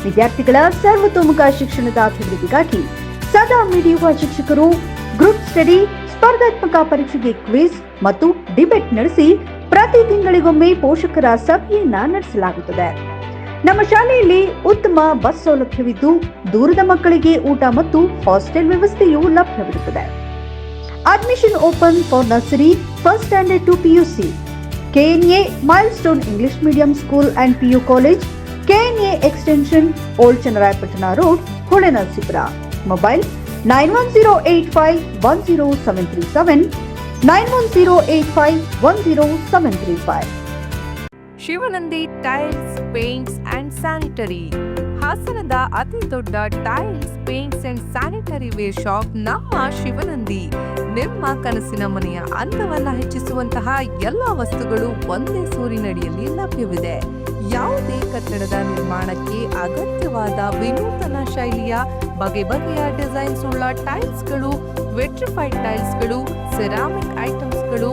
ವಿದ್ಯಾರ್ಥಿಗಳ ಸರ್ವತೋಮುಖ ಶಿಕ್ಷಣದ ಅಭಿವೃದ್ಧಿಗಾಗಿ ಸದಾ ಮಿಡಿಯುವ ಶಿಕ್ಷಕರು ಗ್ರೂಪ್ ಸ್ಟಡಿ, ಸ್ಪರ್ಧಾತ್ಮಕ ಪರೀಕ್ಷೆಗೆ ಕ್ವಿಜ್ ಮತ್ತು ಡಿಬೇಟ್ ನಡೆಸಿ ಪ್ರತಿ ತಿಂಗಳಿಗೊಮ್ಮೆ ಪೋಷಕರ ಸಭೆಯನ್ನ ನಡೆಸಲಾಗುತ್ತದೆ. ನಮ್ಮ ಶಾಲೆಯಲ್ಲಿ ಉತ್ತಮ ಬಸ್ ಸೌಲಭ್ಯವಿದ್ದು, ದೂರದ ಮಕ್ಕಳಿಗೆ ಊಟ ಮತ್ತು ಹಾಸ್ಟೆಲ್ ವ್ಯವಸ್ಥೆಯೂ ಲಭ್ಯವಿರುತ್ತದೆ. Admission open for nursery, first standard to PUC. KNA milestone English medium school and PU college, KNA extension, old Channarayapatna road, Holenarasipur. Mobile 9108510737, 9108510735. Shivanandi tiles, paints and sanitary. ಹಾಸನದ ಅತಿ ದೊಡ್ಡ tiles, paints and sanitary ware shop ನಮ್ಮ ಶಿವನಂದಿ. ನಿಮ್ಮ ಕನಸಿನ ಮನೆಯ ಅಂದವನ್ನ ಹೆಚ್ಚಿಸುವಂತಹ ಎಲ್ಲ ವಸ್ತುಗಳು ಒಂದೇ ಸೂರಿನಡಿಯಲ್ಲಿ ಲಭ್ಯವಿದೆ. ಯಾವುದೇ ಕಟ್ಟಡದ ನಿರ್ಮಾಣಕ್ಕೆ ಅಗತ್ಯವಾದ ವಿನೂತನ ಶೈಲಿಯ ಬಗೆ ಬಗೆಯ ಡಿಸೈನ್ಸ್ ಉಳ್ಳ ಟೈಲ್ಸ್ಗಳು, ವೆಟ್ರಿಫೈಡ್ ಟೈಲ್ಸ್ಗಳು, ಸೆರಾಮಿಕ್ ಐಟಮ್ಸ್ಗಳು,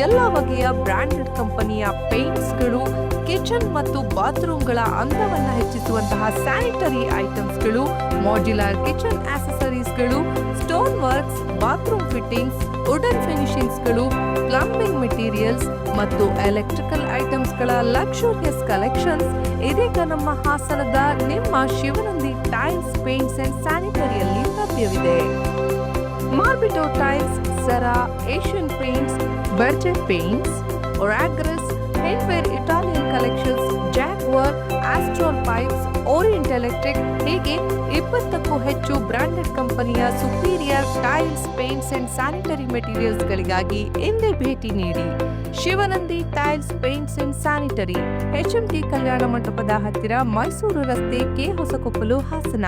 ಎಲ್ಲ ಬಗೆಯ ಬ್ರಾಂಡೆಡ್ ಕಂಪನಿಯ ಪೇಂಟ್ಸ್ಗಳು, ಕಿಚನ್ ಮತ್ತು ಬಾತ್ರೂಮ್ಗಳ ಅಂದವನ್ನು ಹೆಚ್ಚಿಸುವಂತಹ ಸ್ಯಾನಿಟರಿ ಐಟಮ್ಸ್ಗಳು, ಮಾಡ್ಯುಲರ್ ಕಿಚನ್ ಆಕ್ಸೆಸರೀಸ್ಗಳು, stone works, bathroom fittings, wooden ಫಿನಿಶಿಂಗ್ಸ್ಗಳು, ಪ್ಲಂಬಿಂಗ್ ಮೆಟೀರಿಯಲ್ಸ್ ಮತ್ತು ಎಲೆಕ್ಟ್ರಿಕಲ್ ಐಟಮ್ಸ್ಗಳ ಲಕ್ಸುರಿಯಸ್ ಕಲೆಕ್ಷನ್ಸ್ ಇದೀಗ ನಮ್ಮ ಹಾಸನದ ನಿಮ್ಮ ಶಿವನಂದಿ ಟೈಲ್ಸ್, ಪೇಂಟ್ಸ್ ಅಂಡ್ ಸ್ಯಾನಿಟರಿಯಲ್ಲಿ ಲಭ್ಯವಿದೆ. ಮಾರ್ಬಿಟೋ ಟೈಲ್ಸ್, ಸರಾ, ಏಷ್ಯನ್ ಪೇಂಟ್ಸ್, ಬರ್ಜೆಟ್ ಪೇಂಟ್ಸ್, ಒರಾಗ್ರಸ್, Hindware Italian collections, Jaquar, Astral pipes, Orient electric ಹೀಗೆ 20ಕ್ಕೂ ಹೆಚ್ಚು ಬ್ರಾಂಡೆಡ್ ಕಂಪನಿಯ superior tiles, paints and sanitary ಮೆಟೀರಿಯಲ್ಸ್ಗಳಿಗಾಗಿ ಇಂದೇ ಭೇಟಿ ನೀಡಿ. Shivanandi tiles, paints and sanitary, HMT ಕಲ್ಯಾಣ ಮಂಟಪದ ಹತ್ತಿರ, ಮೈಸೂರು ರಸ್ತೆ, ಕೆ ಹೊಸಕೊಪ್ಪಲು, ಹಾಸನ.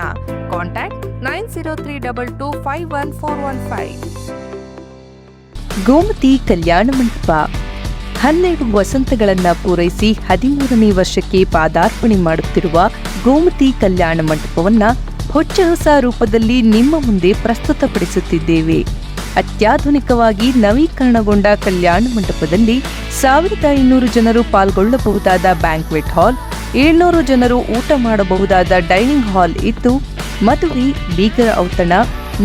ಕಾಂಟ್ಯಾಕ್ಟ್ 9032251415. ಗೋಮತಿ ಕಲ್ಯಾಣ ಮಂಟಪ 12 ವಸಂತಗಳನ್ನ ಪೂರೈಸಿ 13ನೇ ವರ್ಷಕ್ಕೆ ಪಾದಾರ್ಪಣೆ ಮಾಡುತ್ತಿರುವ ಗೋಮತಿ ಕಲ್ಯಾಣ ಮಂಟಪವನ್ನ ಹೊಚ್ಚ ಹೊಸ ರೂಪದಲ್ಲಿ ನಿಮ್ಮ ಮುಂದೆ ಪ್ರಸ್ತುತಪಡಿಸುತ್ತಿದ್ದೇವೆ. ಅತ್ಯಾಧುನಿಕವಾಗಿ ನವೀಕರಣಗೊಂಡ ಕಲ್ಯಾಣ ಮಂಟಪದಲ್ಲಿ 1500 ಜನರು ಪಾಲ್ಗೊಳ್ಳಬಹುದಾದ ಬ್ಯಾಂಕ್ವೆಟ್ ಹಾಲ್, 700 ಜನರು ಊಟ ಮಾಡಬಹುದಾದ ಡೈನಿಂಗ್ ಹಾಲ್ ಇದ್ದು, ಮದುವೆ, ಬೀಗರ ಔತಣ,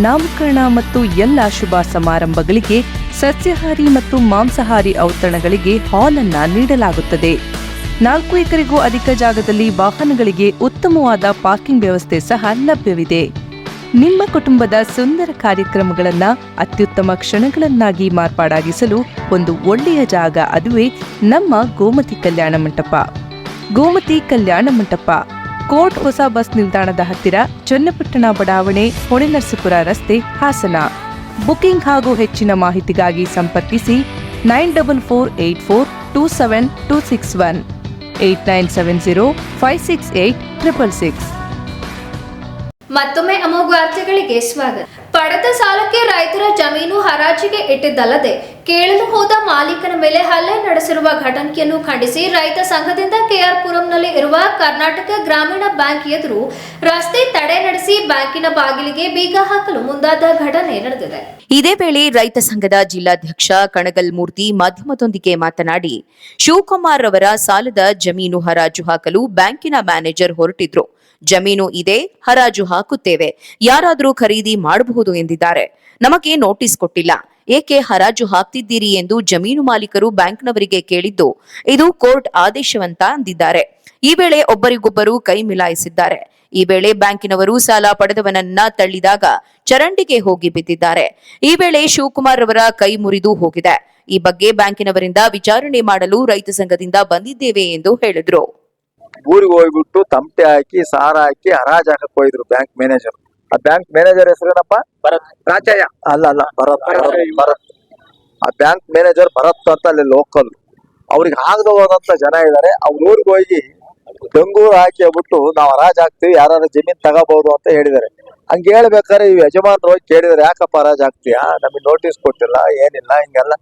ನಾಮಕರಣ ಮತ್ತು ಎಲ್ಲ ಶುಭ ಸಮಾರಂಭಗಳಿಗೆ, ಸಸ್ಯಾಹಾರಿ ಮತ್ತು ಮಾಂಸಾಹಾರಿ ಔತಣಗಳಿಗೆ ಹಾಲ್ ಅನ್ನ ನೀಡಲಾಗುತ್ತದೆ. 4 ಎಕರೆಗೂ ಅಧಿಕ ಜಾಗದಲ್ಲಿ ವಾಹನಗಳಿಗೆ ಉತ್ತಮವಾದ ಪಾರ್ಕಿಂಗ್ ವ್ಯವಸ್ಥೆ ಸಹ ಲಭ್ಯವಿದೆ. ನಿಮ್ಮ ಕುಟುಂಬದ ಸುಂದರ ಕಾರ್ಯಕ್ರಮಗಳನ್ನು ಅತ್ಯುತ್ತಮ ಕ್ಷಣಗಳನ್ನಾಗಿ ಮಾರ್ಪಾಡಾಗಿಸಲು ಒಂದು ಒಳ್ಳೆಯ ಜಾಗ, ಅದುವೇ ನಮ್ಮ ಗೋಮತಿ ಕಲ್ಯಾಣ ಮಂಟಪ. ಗೋಮತಿ ಕಲ್ಯಾಣ ಮಂಟಪ ಕೋರ್ಟ್ ಹೊಸ ಬಸ್ ನಿಲ್ದಾಣದ ಹತ್ತಿರ, ಚನ್ನಪಟ್ಟಣ ಬಡಾವಣೆ, ಹೊಳೆನರಸೀಪುರ ರಸ್ತೆ, ಹಾಸನ. ಬುಕಿಂಗ್ ಹಾಗೂ ಹೆಚ್ಚಿನ ಮಾಹಿತಿಗಾಗಿ ಸಂಪರ್ಕಿಸಿ 9448427261 8970568666. ಮತ್ತೊಮ್ಮೆ ಅಮೋಘ ವಾರ್ತೆಗಳಿಗೆ ಸ್ವಾಗತ. ಪಡೆದ ಸಾಲಕ್ಕೆ ರೈತರ ಜಮೀನು ಹರಾಜಿಗೆ ಇಟ್ಟಿದ್ದಲ್ಲದೆ ಕೇಳಲು ಹೋದ ಮಾಲೀಕನ ಮೇಲೆ ಹಲ್ಲೆ ನಡೆಸಿರುವ ಘಟನೆಯನ್ನು ಖಂಡಿಸಿ ರೈತ ಸಂಘದಿಂದ ಕೆಆರ್ ಪುರಂನಲ್ಲಿ ಇರುವ ಕರ್ನಾಟಕ ಗ್ರಾಮೀಣ ಬ್ಯಾಂಕ್ ಎದುರು ರಸ್ತೆ ತಡೆ ನಡೆಸಿ ಬ್ಯಾಂಕಿನ ಬಾಗಿಲಿಗೆ ಬೀಗ ಹಾಕಲು ಮುಂದಾದ ಘಟನೆ ನಡೆದಿದೆ. ಇದೇ ವೇಳೆ ರೈತ ಸಂಘದ ಜಿಲ್ಲಾಧ್ಯಕ್ಷ ಕಣಗಲ್ ಮೂರ್ತಿ ಮಾಧ್ಯಮದೊಂದಿಗೆ ಮಾತನಾಡಿ, ಶಿವಕುಮಾರ್ ಅವರ ಸಾಲದ ಜಮೀನು ಹರಾಜು ಹಾಕಲು ಬ್ಯಾಂಕಿನ ಮ್ಯಾನೇಜರ್ ಹೊರಟಿದ್ರು. ಜಮೀನು ಇದೆ, ಹರಾಜು ಹಾಕುತ್ತೇವೆ, ಯಾರಾದರೂ ಖರೀದಿ ಮಾಡಬಹುದು ಎಂದಿದ್ದಾರೆ. ನಮಗೆ ನೋಟಿಸ್ ಕೊಟ್ಟಿಲ್ಲ, ಏಕೆ ಹರಾಜು ಹಾಕ್ತಿದ್ದೀರಿ ಎಂದು ಜಮೀನು ಮಾಲೀಕರು ಬ್ಯಾಂಕ್ನವರಿಗೆ ಕೇಳಿದ್ದು, ಇದು ಕೋರ್ಟ್ ಆದೇಶವಂತ ಅಂದಿದ್ದಾರೆ. ಈ ವೇಳೆ ಒಬ್ಬರಿಗೊಬ್ಬರು ಕೈ ಮಿಲಾಯಿಸಿದ್ದಾರೆ. ಈ ವೇಳೆ ಬ್ಯಾಂಕಿನವರು ಸಾಲ ಪಡೆದವನನ್ನ ತಳ್ಳಿದಾಗ ಚರಂಡಿಗೆ ಹೋಗಿ ಬಿದ್ದಿದ್ದಾರೆ. ಈ ವೇಳೆ ಶಿವಕುಮಾರ್ ಅವರ ಕೈ ಮುರಿದು ಹೋಗಿದೆ. ಈ ಬಗ್ಗೆ ಬ್ಯಾಂಕಿನವರಿಂದ ವಿಚಾರಣೆ ಮಾಡಲು ರೈತ ಸಂಘದಿಂದ ಬಂದಿದ್ದೇವೆ ಎಂದು ಹೇಳಿದ್ರು. ಊರಿಗೆ ಹೋಗ್ಬಿಟ್ಟು ತಮಟೆ ಹಾಕಿ, ಸಾರ ಹಾಕಿ ಹರಾಜ್ ಹಾಕಕ್ ಹೋಗಿದ್ರು ಬ್ಯಾಂಕ್ ಮ್ಯಾನೇಜರ್. ಆ ಬ್ಯಾಂಕ್ ಮ್ಯಾನೇಜರ್ ಹೆಸರೇನಪ್ಪ? ಭರತ್. ರಾಜಯ್ಯ ಅಲ್ಲ, ಭರತ್. ಆ ಬ್ಯಾಂಕ್ ಮ್ಯಾನೇಜರ್ ಭರತ್ ಅಂತ ಅಲ್ಲಿ ಲೋಕಲ್. ಅವ್ರಿಗೆ ಆಗದ ಹೋದಂತ ಜನ ಇದಾರೆ. ಅವ್ರ ಊರಿಗೆ ಹೋಗಿ ಡಂಗೂರು ಹಾಕಿ ಹೋಗ್ಬಿಟ್ಟು ನಾವು ಹರಾಜ್ ಹಾಕ್ತಿವಿ, ಯಾರು ಜಮೀನ್ ತಗೋಬಹುದು ಅಂತ ಹೇಳಿದಾರೆ. ಹಂಗ ಹೇಳ್ಬೇಕಾದ್ರೆ ಈ ಯಜಮಾನ್ರು ಹೋಗಿ ಕೇಳಿದಾರೆ, ಯಾಕಪ್ಪ ಹರಾಜ್ ಹಾಕ್ತೀಯಾ, ನಮಗೆ ನೋಟಿಸ್ ಕೊಟ್ಟಿಲ್ಲ, ಏನಿಲ್ಲ, ಹಿಂಗೆಲ್ಲ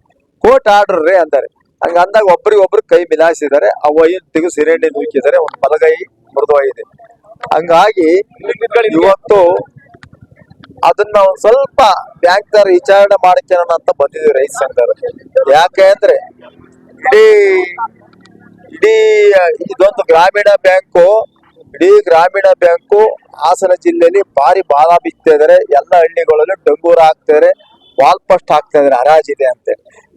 ಕೋರ್ಟ್ ಆರ್ಡರ್ ರೀ ಅಂತಾರೆ. ಹಂಗ ಅಂದಾಗ ಒಬ್ರಿಗೊಬ್ರು ಕೈ ಮಿಲಾಯಿಸಿದ್ದಾರೆ. ಆ ವೈನ್ ತೆಗೆದು ಸಿರೆಂಡಿ ನೂಕಿದ್ದಾರೆ, ಒಂದು ಬಲಗೈ ಮುರಿದೋಗಿದೆ. ಹಂಗಾಗಿ ಇವತ್ತು ಅದನ್ನ ಒಂದ್ ಸ್ವಲ್ಪ ಬ್ಯಾಂಕ್ದಾರ ವಿಚಾರಣೆ ಮಾಡ್ಕೊಳ್ಳೋಣ ಅಂತ ಬಂದಿದ್ದೀವಿ ರೈತ ಸಂಘದವರು. ಯಾಕೆ ಅಂದ್ರೆ ಇಡೀ ಇದೊಂದು ಗ್ರಾಮೀಣ ಬ್ಯಾಂಕು, ಹಾಸನ ಜಿಲ್ಲೆಯಲ್ಲಿ ಭಾರಿ ಬಾಲ ಬಿತ್ತಾ ಇದಾರೆ. ಎಲ್ಲ ಹಳ್ಳಿಗಳಲ್ಲಿ ಡಂಗೂರ ಹಾಕ್ತಾ ಇದಾರೆ, ವಾಲ್ ಪೋಸ್ಟ್ ಹಾಕ್ತಾ ಇದಾರೆ, ಹರಾಜಿದೆ ಅಂತ.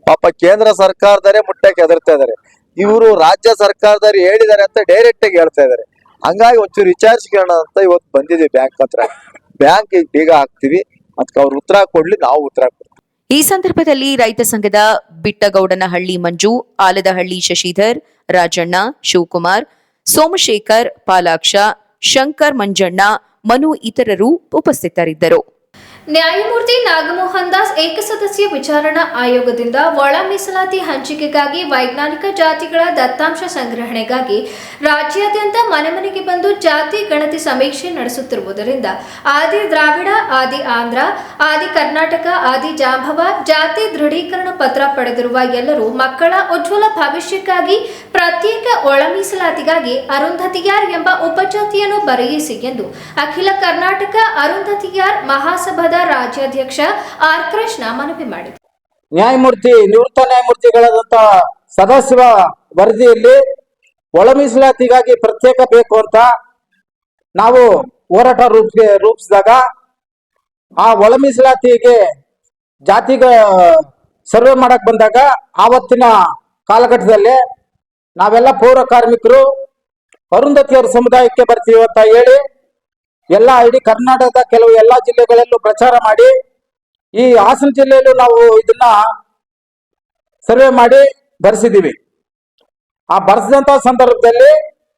ಪಾಪ ಕೇಂದ್ರ ಸರ್ಕಾರದವರೇ ಮುಟ್ಟಕ್ಕೆ ಹೆದರ್ತಾ ಇದಾರೆ. ಇವರು ರಾಜ್ಯ ಸರ್ಕಾರದವ್ರು ಹೇಳಿದಾರೆ ಅಂತ ಡೈರೆಕ್ಟ್ ಆಗಿ ಹೇಳ್ತಾ ಇದಾರೆ. ಹಂಗಾಗಿ ಒಂಚೂರು ವಿಚಾರಿಸ್ಕೊಳ್ಳೋಣ ಅಂತ ಇವತ್ತು ಬಂದಿದ್ದೀವಿ ಬ್ಯಾಂಕ್ ಹತ್ರ. ಬ್ಯಾಂಕ್ ಬೀಗ ಹಾಕ್ತಿವಿ, ಅದಕ್ಕೆ ಅವ್ರು ಉತ್ತರ ಕೊಡ್ಲಿ, ನಾವು ಉತ್ತರ ಕೊಡ್ತೀವಿ. ಈ ಸಂದರ್ಭದಲ್ಲಿ ರೈತ ಸಂಘದ ಬಿಟ್ಟಗೌಡನಹಳ್ಳಿ ಮಂಜು, ಆಲದಹಳ್ಳಿ ಶಶಿಧರ್, ರಾಜಣ್ಣ, ಶಿವಕುಮಾರ್, ಸೋಮಶೇಖರ್, ಪಾಲಾಕ್ಷ, ಶಂಕರ್, ಮಂಜಣ್ಣ, ಮನು ಇತರರು ಉಪಸ್ಥಿತರಿದ್ದರು. ನ್ಯಾಯಮೂರ್ತಿ ನಾಗಮೋಹನ್ ದಾಸ್ ಏಕಸದಸ್ಯ ವಿಚಾರಣಾ ಆಯೋಗದಿಂದ ಒಳ ಮೀಸಲಾತಿ ಹಂಚಿಕೆಗಾಗಿ ವೈಜ್ಞಾನಿಕ ಜಾತಿಗಳ ದತ್ತಾಂಶ ಸಂಗ್ರಹಣೆಗಾಗಿ ರಾಜ್ಯಾದ್ಯಂತ ಮನೆ ಮನೆಗೆ ಬಂದು ಜಾತಿ ಗಣತಿ ಸಮೀಕ್ಷೆ ನಡೆಸುತ್ತಿರುವುದರಿಂದ ಆದಿ ದ್ರಾವಿಡ, ಆದಿ ಆಂಧ್ರ, ಆದಿ ಕರ್ನಾಟಕ, ಆದಿ ಜಾಂಬವ ಜಾತಿ ದೃಢೀಕರಣ ಪತ್ರ ಪಡೆದಿರುವ ಎಲ್ಲರೂ ಮಕ್ಕಳ ಉಜ್ವಲ ಭವಿಷ್ಯಕ್ಕಾಗಿ ಪ್ರತ್ಯೇಕ ಒಳ ಮೀಸಲಾತಿಗಾಗಿ ಅರುಂಧತಿಯಾರ್ ಎಂಬ ಉಪಜಾತಿಯನ್ನು ಬರೆಯಿಸಿ ಎಂದು ಅಖಿಲ ಕರ್ನಾಟಕ ಅರುಂಧತಿಯಾರ್ ಮಹಾಸಭಾದ ರಾಜ್ಯಾಧ್ಯಕ್ಷ ಆರ್ ಕೃಷ್ಣ ಮನವಿ ಮಾಡಿದರು. ನಿವೃತ್ತ ನ್ಯಾಯಮೂರ್ತಿಗಳಾದಂತಹ ಸದಾಶಿವ ವರದಿಯಲ್ಲಿ ಒಳ ಮೀಸಲಾತಿಗಾಗಿ ಪ್ರತ್ಯೇಕ ಬೇಕು ಅಂತ ನಾವು ಹೋರಾಟ ರೂಪಿಸಿದಾಗ ಆ ಒಳ ಮೀಸಲಾತಿಗೆ ಜಾತಿಗೆ ಸರ್ವೆ ಮಾಡಕ್ ಬಂದಾಗ ಆವತ್ತಿನ ಕಾಲಘಟ್ಟದಲ್ಲಿ ನಾವೆಲ್ಲ ಪೌರ ಕಾರ್ಮಿಕರು ಅರುಂಧತಿಯರ ಸಮುದಾಯಕ್ಕೆ ಬರ್ತೀವಿ ಅಂತ ಹೇಳಿ ಎಲ್ಲ ಇಡೀ ಕರ್ನಾಟಕದ ಕೆಲವು ಎಲ್ಲಾ ಜಿಲ್ಲೆಗಳಲ್ಲೂ ಪ್ರಚಾರ ಮಾಡಿ ಈ ಹಾಸನ ಜಿಲ್ಲೆಯಲ್ಲೂ ನಾವು ಇದನ್ನ ಸರ್ವೆ ಮಾಡಿ ಬರೆಸಿದೀವಿ. ಆ ಬರೆಸಿದಂತ ಸಂದರ್ಭದಲ್ಲಿ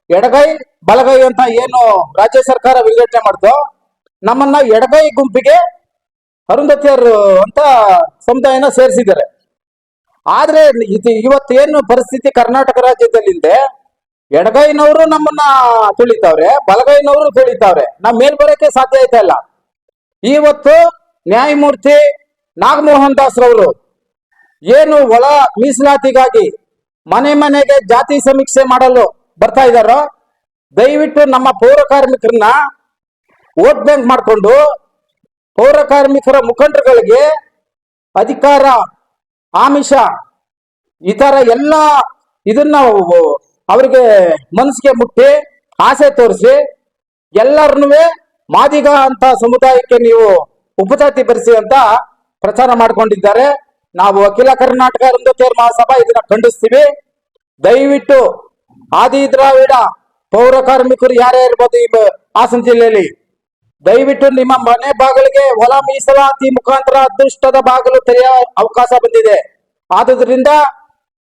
ಎಡಗೈ ಬಲಗೈ ಅಂತ ಏನು ರಾಜ್ಯ ಸರ್ಕಾರ ವಿಂಗಡಣೆ ಮಾಡ್ತೋ ನಮ್ಮನ್ನ ಎಡಗೈ ಗುಂಪಿಗೆ ಅರುಂಧತಿಯರು ಅಂತ ಸಮುದಾಯನ ಸೇರಿಸಿದ್ದಾರೆ. ಆದ್ರೆ ಇವತ್ತೇನು ಪರಿಸ್ಥಿತಿ ಕರ್ನಾಟಕ ರಾಜ್ಯದಲ್ಲಿಂದೆ ಎಡಗೈನವರು ನಮ್ಮನ್ನ ತುಳಿತಾವ್ರೆ, ಬಲಗೈನವರು ತುಳಿತಾವ್ರೆ. ನಾವ್ ಮೇಲ್ ಬರೋಕೆ ಸಾಧ್ಯ ಆಯ್ತಾ ಇಲ್ಲ. ಇವತ್ತು ನ್ಯಾಯಮೂರ್ತಿ ನಾಗಮೋಹನ್ ದಾಸ್ ರವರು ಏನು ಒಳ ಮೀಸಲಾತಿಗಾಗಿ ಮನೆ ಮನೆಗೆ ಜಾತಿ ಸಮೀಕ್ಷೆ ಮಾಡಲು ಬರ್ತಾ ಇದ್ದಾರೋ, ದಯವಿಟ್ಟು ನಮ್ಮ ಪೌರ ಕಾರ್ಮಿಕರನ್ನ ವೋಟ್ ಬ್ಯಾಂಕ್ ಮಾಡಿಕೊಂಡು ಪೌರ ಕಾರ್ಮಿಕರ ಮುಖಂಡರುಗಳಿಗೆ ಅಧಿಕಾರ ಆಮಿಷ ಈ ತರ ಎಲ್ಲ ಇದನ್ನ ಅವರಿಗೆ ಮನಸ್ಸಿಗೆ ಮುಟ್ಟಿ ಆಸೆ ತೋರಿಸಿ ಎಲ್ಲರನ್ನೂ ಮಾದಿಗ ಅಂತ ಸಮುದಾಯಕ್ಕೆ ನೀವು ಉಪಜಾತಿ ಬರೆಸಿ ಅಂತ ಪ್ರಚಾರ ಮಾಡ್ಕೊಂಡಿದ್ದಾರೆ. ನಾವು ಅಖಿಲ ಕರ್ನಾಟಕ ಅರುಂಧತಿಯರ ಮಹಾಸಭಾ ಇದನ್ನ ಖಂಡಿಸ್ತೀವಿ. ದಯವಿಟ್ಟು ಆದಿ ದ್ರಾವಿಡ ಪೌರ ಕಾರ್ಮಿಕರು ಯಾರೇ ಇರ್ಬೋದು ಈ ಹಾಸನ ಜಿಲ್ಲೆಯಲ್ಲಿ, ದಯವಿಟ್ಟು ನಿಮ್ಮ ಮನೆ ಬಾಗಿಲಿಗೆ ಒಳ ಮೀಸಲಾತಿ ಮುಖಾಂತರ ಅದೃಷ್ಟದ ಬಾಗಿಲು ತೆರೆಯ ಅವಕಾಶ ಬಂದಿದೆ. ಆದುದರಿಂದ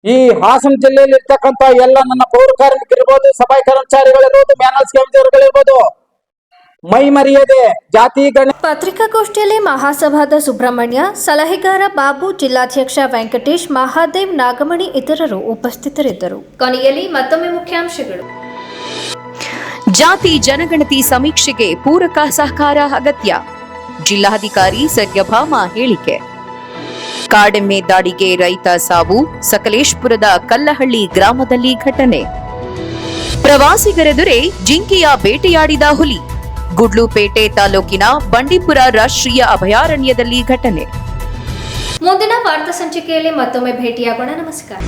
ಈ ಹಾಸನ ಜಿಲ್ಲೆಯಲ್ಲಿ ಇರ್ತಕ್ಕಂಥ ಎಲ್ಲ ನನ್ನ ಪೌರ ಕಾರ್ಮಿಕರಿರ್ಬೋದು, ಸಫಾಯಿ ಕರ್ಮಚಾರಿಗಳಿರ್ಬೋದು, ಮ್ಯಾನರ್ಸ್ ಕರ್ಮಚಾರಿಗಳಿರ್ಬೋದು, ಮೈ ಮರೆಯದೆ ಜಾತಿ ಗಣ. ಪತ್ರಿಕಾಗೋಷ್ಠಿಯಲ್ಲಿ ಮಹಾಸಭಾದ ಸುಬ್ರಹ್ಮಣ್ಯ, ಸಲಹೆಗಾರ ಬಾಬು, ಜಿಲ್ಲಾಧ್ಯಕ್ಷ ವೆಂಕಟೇಶ್, ಮಹಾದೇವ್, ನಾಗಮಣಿ ಇತರರು ಉಪಸ್ಥಿತರಿದ್ದರು. ಕೊನೆಯಲ್ಲಿ ಮತ್ತೊಮ್ಮೆ ಮುಖ್ಯಾಂಶಗಳು. ಜಾತಿ ಜನಗಣತಿ ಸಮೀಕ್ಷೆಗೆ ಪೂರಕ ಸಹಕಾರ ಅಗತ್ಯ. ಜಿಲ್ಲಾಧಿಕಾರಿ ಸತ್ಯಭಾಮ ಹೇಳಿಕೆ. ಕಾಡೆಮ್ಮೆ ದಾಳಿಗೆ ರೈತ ಸಾವು, ಸಕಲೇಶ್ಪುರದ ಕಲ್ಲಹಳ್ಳಿ ಗ್ರಾಮದಲ್ಲಿ ಘಟನೆ. ಪ್ರವಾಸಿಗರೆದುರೇ ಜಿಂಕೆಯ ಬೇಟೆಯಾಡಿದ ಹುಲಿ, ಗುಡ್ಲುಪೇಟೆ ತಾಲೂಕಿನ ಬಂಡೀಪುರ ರಾಷ್ಟ್ರೀಯ ಅಭಯಾರಣ್ಯದಲ್ಲಿ ಘಟನೆ. ಮುಂದಿನ ವಾರ್ತಾ ಸಂಚಿಕೆಯಲ್ಲಿ ಮತ್ತೊಮ್ಮೆ ಭೇಟಿಯಾಗೋಣ. ನಮಸ್ಕಾರ.